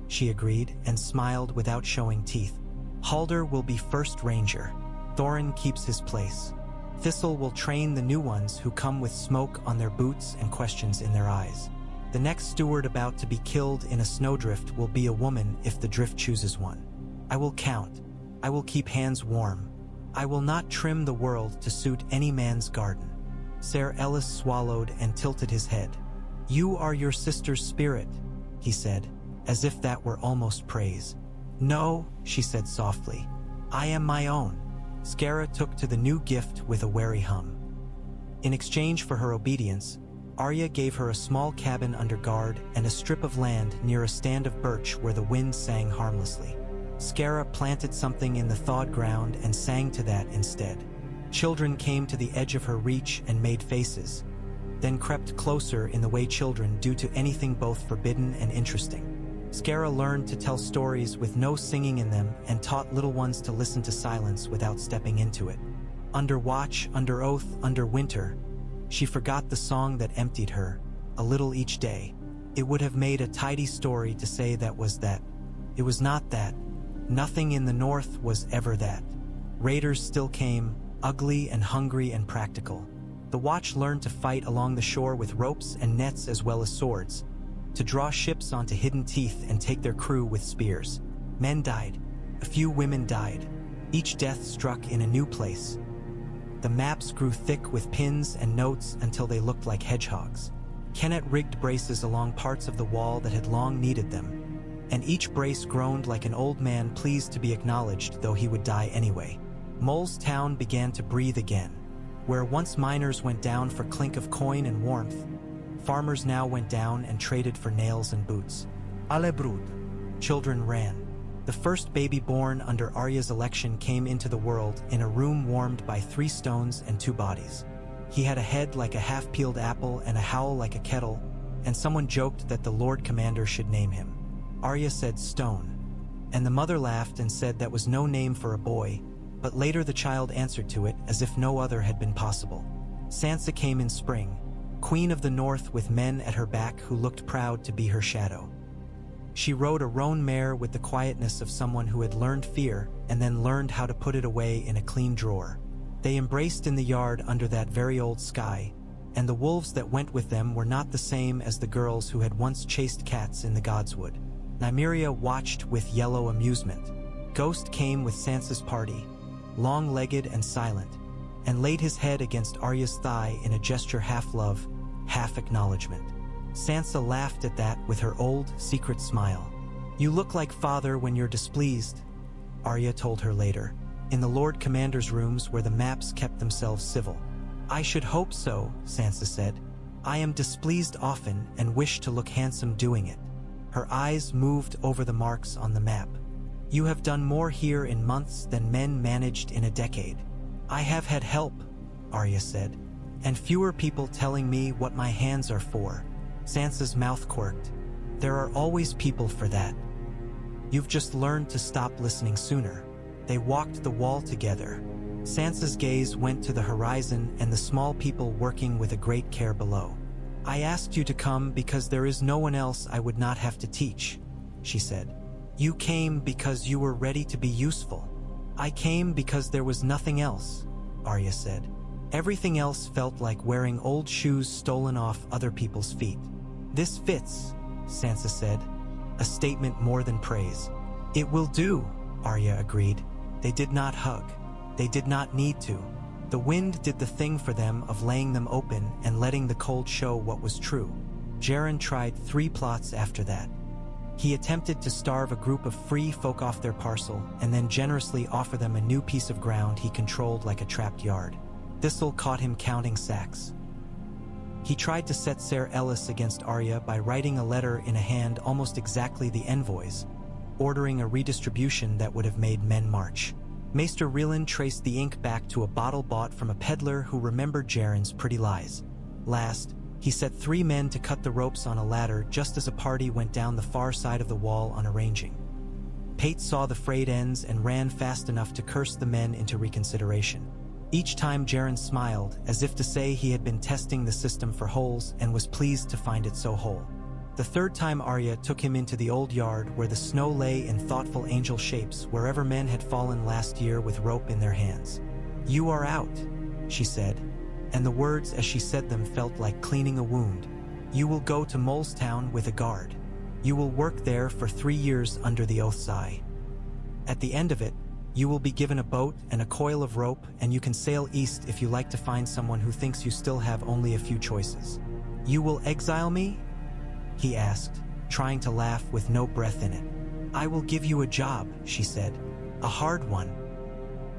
she agreed and smiled without showing teeth. "Halder will be first ranger. Thorin keeps his place. Thistle will train the new ones who come with smoke on their boots and questions in their eyes. The next steward about to be killed in a snowdrift will be a woman if the drift chooses one. I will count. I will keep hands warm. I will not trim the world to suit any man's garden." Ser Ellis swallowed and tilted his head. "You are your sister's spirit," he said, as if that were almost praise. "No," she said softly. "I am my own." Skara took to the new gift with a wary hum. In exchange for her obedience, Arya gave her a small cabin under guard and a strip of land near a stand of birch where the wind sang harmlessly. Skara planted something in the thawed ground and sang to that instead. Children came to the edge of her reach and made faces, then crept closer in the way children do to anything both forbidden and interesting. Skara learned to tell stories with no singing in them and taught little ones to listen to silence without stepping into it. Under watch, under oath, under winter, she forgot the song that emptied her, a little each day. It would have made a tidy story to say that was that. It was not that. Nothing in the north was ever that. Raiders still came, ugly and hungry and practical. The watch learned to fight along the shore with ropes and nets as well as swords, to draw ships onto hidden teeth and take their crew with spears. Men died. A few women died. Each death struck in a new place. The maps grew thick with pins and notes until they looked like hedgehogs. Kenneth rigged braces along parts of the wall that had long needed them, and each brace groaned like an old man pleased to be acknowledged, though he would die anyway. Mole's town began to breathe again. Where once miners went down for clink of coin and warmth, farmers now went down and traded for nails and boots. Alle Brut. Children ran. The first baby born under Arya's election came into the world in a room warmed by 3 stones and 2 bodies. He had a head like a half-peeled apple and a howl like a kettle, and someone joked that the Lord Commander should name him. Arya said stone, and the mother laughed and said that was no name for a boy, but later the child answered to it as if no other had been possible. Sansa came in spring, queen of the north with men at her back who looked proud to be her shadow. She rode a roan mare with the quietness of someone who had learned fear and then learned how to put it away in a clean drawer. They embraced in the yard under that very old sky, and the wolves that went with them were not the same as the girls who had once chased cats in the Godswood. Nymeria watched with yellow amusement. Ghost came with Sansa's party, long-legged and silent, and laid his head against Arya's thigh in a gesture half love, half acknowledgement. Sansa laughed at that with her old, secret smile. "You look like father when you're displeased," Arya told her later, in the Lord Commander's rooms where the maps kept themselves civil. "I should hope so," Sansa said. "I am displeased often and wish to look handsome doing it." Her eyes moved over the marks on the map. "You have done more here in months than men managed in a decade." "I have had help," Arya said, "and fewer people telling me what my hands are for." Sansa's mouth quirked. "There are always people for that. You've just learned to stop listening sooner." They walked the wall together. Sansa's gaze went to the horizon and the small people working with a great care below. "I asked you to come because there is no one else I would not have to teach," she said. "You came because you were ready to be useful." "I came because there was nothing else," Arya said. Everything else felt like wearing old shoes stolen off other people's feet. "This fits," Sansa said, a statement more than praise. "It will do," Arya agreed. They did not hug. They did not need to. The wind did the thing for them of laying them open and letting the cold show what was true. Jaren tried 3 plots after that. He attempted to starve a group of free folk off their parcel and then generously offer them a new piece of ground he controlled like a trapped yard. Thistle caught him counting sacks. He tried to set Ser Ellis against Arya by writing a letter in a hand almost exactly the envoy's, ordering a redistribution that would have made men march. Maester Rielan traced the ink back to a bottle bought from a peddler who remembered Jaren's pretty lies. Last, he set 3 men to cut the ropes on a ladder just as a party went down the far side of the wall on arranging. Pate saw the frayed ends and ran fast enough to curse the men into reconsideration. Each time Jaren smiled, as if to say he had been testing the system for holes and was pleased to find it so whole. The 3rd time Arya took him into the old yard where the snow lay in thoughtful angel shapes wherever men had fallen last year with rope in their hands. "You are out," she said, and the words as she said them felt like cleaning a wound. "You will go to Molestown with a guard. You will work there for 3 years under the Oath's eye. At the end of it, you will be given a boat and a coil of rope, and you can sail east if you like to find someone who thinks you still have only a few choices." "You will exile me?" he asked, trying to laugh with no breath in it. "I will give you a job," she said. "A hard one."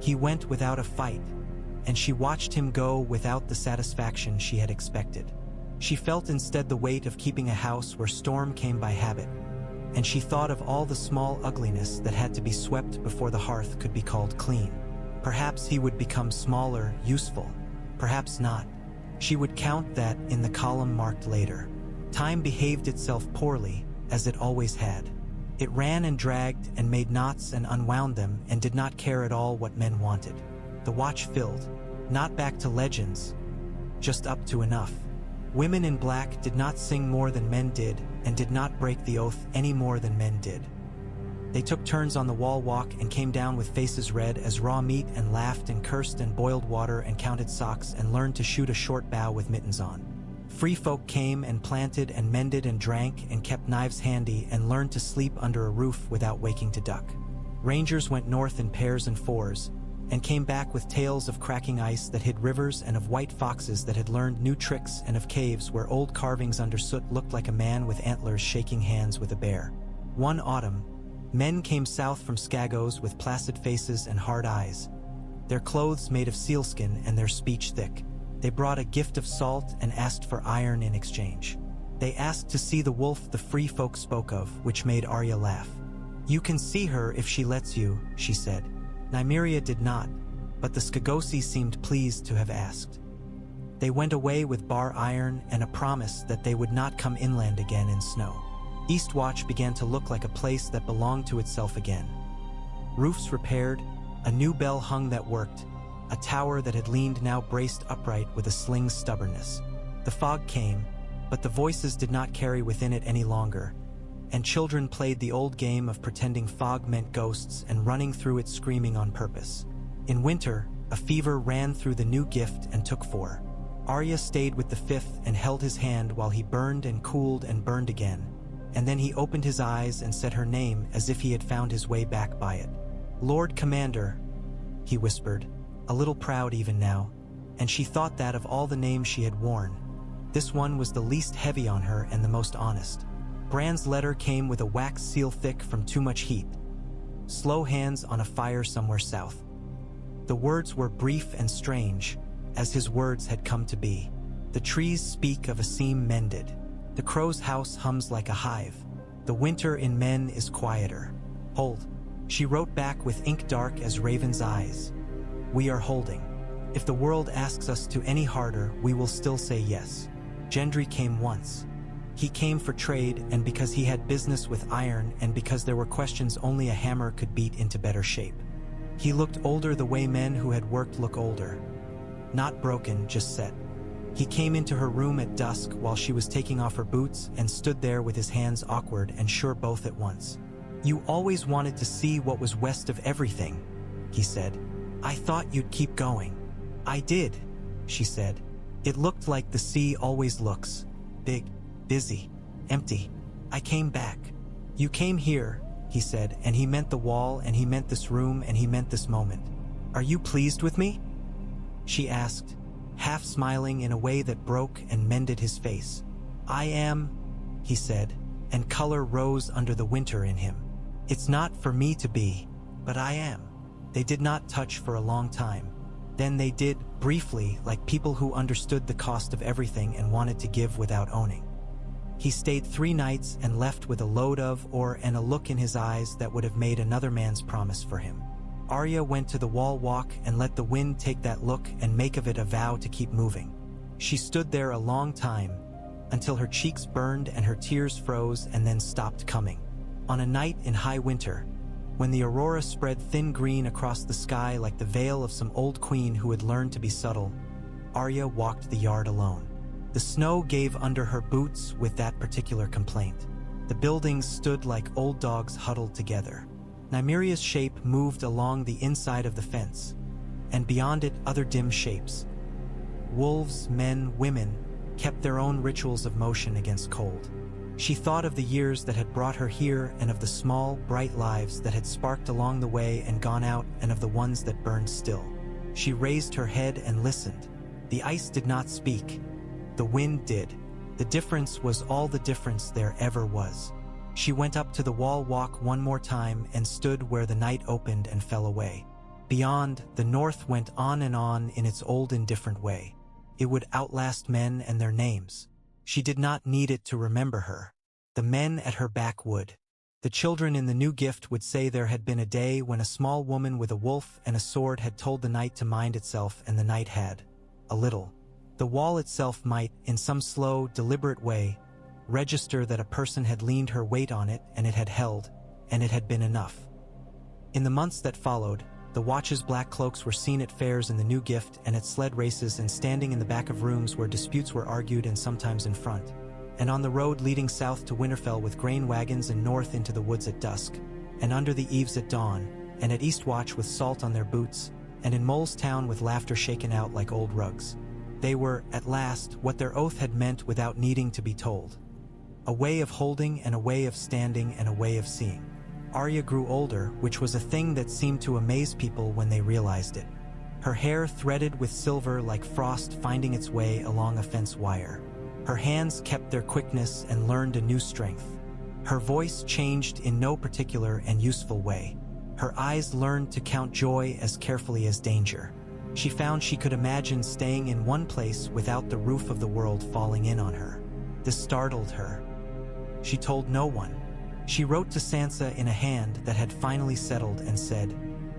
He went without a fight, and she watched him go without the satisfaction she had expected. She felt instead the weight of keeping a house where storm came by habit, and she thought of all the small ugliness that had to be swept before the hearth could be called clean. Perhaps he would become smaller, useful. Perhaps not. She would count that in the column marked later. Time behaved itself poorly, as it always had. It ran and dragged and made knots and unwound them and did not care at all what men wanted. The watch filled, not back to legends, just up to enough. Women in black did not sing more than men did and did not break the oath any more than men did. They took turns on the wall walk and came down with faces red as raw meat and laughed and cursed and boiled water and counted socks and learned to shoot a short bow with mittens on. Free folk came and planted and mended and drank and kept knives handy and learned to sleep under a roof without waking to duck. Rangers went north in pairs and fours and came back with tales of cracking ice that hid rivers and of white foxes that had learned new tricks and of caves where old carvings under soot looked like a man with antlers shaking hands with a bear. One autumn, men came south from Skagos with placid faces and hard eyes, their clothes made of sealskin and their speech thick. They brought a gift of salt and asked for iron in exchange. They asked to see the wolf the free folk spoke of, which made Arya laugh. "You can see her if she lets you," she said. Nymeria did not, but the Skagosi seemed pleased to have asked. They went away with bar iron and a promise that they would not come inland again in snow. Eastwatch began to look like a place that belonged to itself again. Roofs repaired, a new bell hung that worked, a tower that had leaned now braced upright with a sling's stubbornness. The fog came, but the voices did not carry within it any longer, and children played the old game of pretending fog meant ghosts and running through it screaming on purpose. In winter, a fever ran through the new gift and took 4. Arya stayed with the 5th and held his hand while he burned and cooled and burned again, and then he opened his eyes and said her name as if he had found his way back by it. "Lord Commander," he whispered, a little proud even now, and she thought that of all the names she had worn, this one was the least heavy on her and the most honest. Bran's letter came with a wax seal thick from too much heat. Slow hands on a fire somewhere south. The words were brief and strange, as his words had come to be. The trees speak of a seam mended. The crow's house hums like a hive. The winter in men is quieter. Hold. She wrote back with ink dark as raven's eyes. We are holding. If the world asks us to any harder, we will still say yes. Gendry came once. He came for trade and because he had business with iron and because there were questions only a hammer could beat into better shape. He looked older the way men who had worked look older. Not broken, just set. He came into her room at dusk while she was taking off her boots and stood there with his hands awkward and sure both at once. "You always wanted to see what was west of everything," he said. "I thought you'd keep going." "I did," she said. "It looked like the sea always looks. Big, busy, empty. I came back." "You came here," he said, and he meant the wall and he meant this room and he meant this moment. "Are you pleased with me?" she asked, half smiling in a way that broke and mended his face. "I am," he said, and color rose under the winter in him. "It's not for me to be, but I am." They did not touch for a long time. Then they did, briefly, like people who understood the cost of everything and wanted to give without owning. He stayed 3 nights and left with a load of and a look in his eyes that would have made another man's promise for him. Arya went to the wall walk and let the wind take that look and make of it a vow to keep moving. She stood there a long time, until her cheeks burned and her tears froze and then stopped coming. On a night in high winter, when the aurora spread thin green across the sky like the veil of some old queen who had learned to be subtle, Arya walked the yard alone. The snow gave under her boots with that particular complaint. The buildings stood like old dogs huddled together. Nymeria's shape moved along the inside of the fence, and beyond it other dim shapes. Wolves, men, women, kept their own rituals of motion against cold. She thought of the years that had brought her here and of the small, bright lives that had sparked along the way and gone out and of the ones that burned still. She raised her head and listened. The ice did not speak. The wind did. The difference was all the difference there ever was. She went up to the wall walk one more time and stood where the night opened and fell away. Beyond, the north went on and on in its old indifferent way. It would outlast men and their names. She did not need it to remember her. The men at her back would. The children in the new gift would say there had been a day when a small woman with a wolf and a sword had told the night to mind itself, and the night had. A little. The wall itself might, in some slow, deliberate way, register that a person had leaned her weight on it, and it had held, and it had been enough. In the months that followed, the watch's black cloaks were seen at fairs in the new gift and at sled races and standing in the back of rooms where disputes were argued and sometimes in front, and on the road leading south to Winterfell with grain wagons and north into the woods at dusk, and under the eaves at dawn, and at Eastwatch with salt on their boots, and in Mole's Town with laughter shaken out like old rugs. They were, at last, what their oath had meant without needing to be told. A way of holding and a way of standing and a way of seeing. Arya grew older, which was a thing that seemed to amaze people when they realized it. Her hair threaded with silver like frost finding its way along a fence wire. Her hands kept their quickness and learned a new strength. Her voice changed in no particular and useful way. Her eyes learned to count joy as carefully as danger. She found she could imagine staying in one place without the roof of the world falling in on her. This startled her. She told no one. She wrote to Sansa in a hand that had finally settled and said,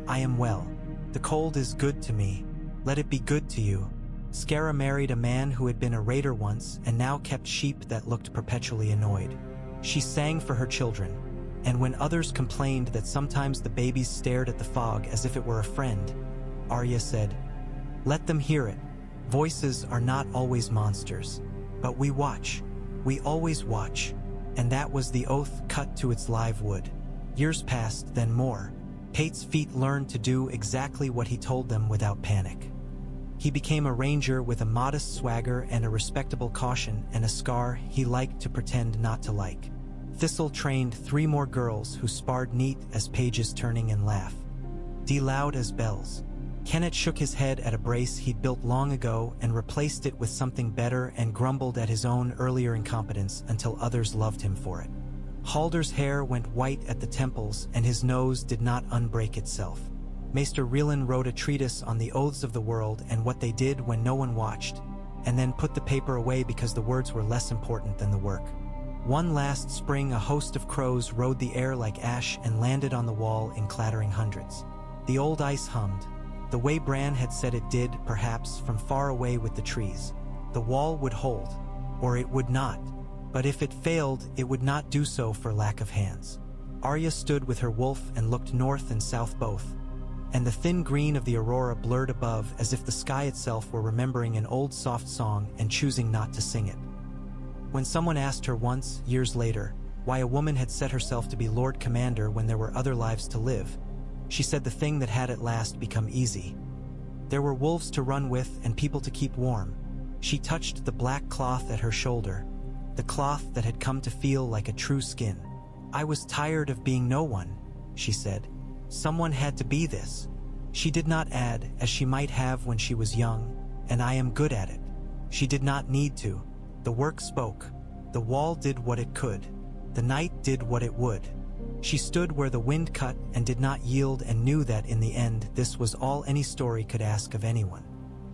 "I am well. The cold is good to me. Let it be good to you." Skara married a man who had been a raider once and now kept sheep that looked perpetually annoyed. She sang for her children, and when others complained that sometimes the babies stared at the fog as if it were a friend, Arya said, "Let them hear it. Voices are not always monsters. But we watch. We always watch." And that was the oath cut to its live wood. Years passed, then more. Pate's feet learned to do exactly what he told them without panic. He became a ranger with a modest swagger and a respectable caution and a scar he liked to pretend not to like. Thistle trained 3 more girls who sparred neat as pages turning and laugh. D loud as bells. Kennett shook his head at a brace he'd built long ago and replaced it with something better and grumbled at his own earlier incompetence until others loved him for it. Halder's hair went white at the temples and his nose did not unbreak itself. Maester Rielan wrote a treatise on the oaths of the world and what they did when no one watched, and then put the paper away because the words were less important than the work. One last spring a host of crows rode the air like ash and landed on the wall in clattering hundreds. The old ice hummed. The way Bran had said it did, perhaps, from far away with the trees. The wall would hold, or it would not. But if it failed, it would not do so for lack of hands. Arya stood with her wolf and looked north and south both, and the thin green of the aurora blurred above as if the sky itself were remembering an old soft song and choosing not to sing it. When someone asked her once, years later, why a woman had set herself to be Lord Commander when there were other lives to live, she said the thing that had at last become easy. There were wolves to run with and people to keep warm. She touched the black cloth at her shoulder, the cloth that had come to feel like a true skin. "I was tired of being no one," she said. "Someone had to be this." She did not add, as she might have when she was young, "and I am good at it." She did not need to. The work spoke. The wall did what it could. The night did what it would. She stood where the wind cut and did not yield and knew that in the end this was all any story could ask of anyone.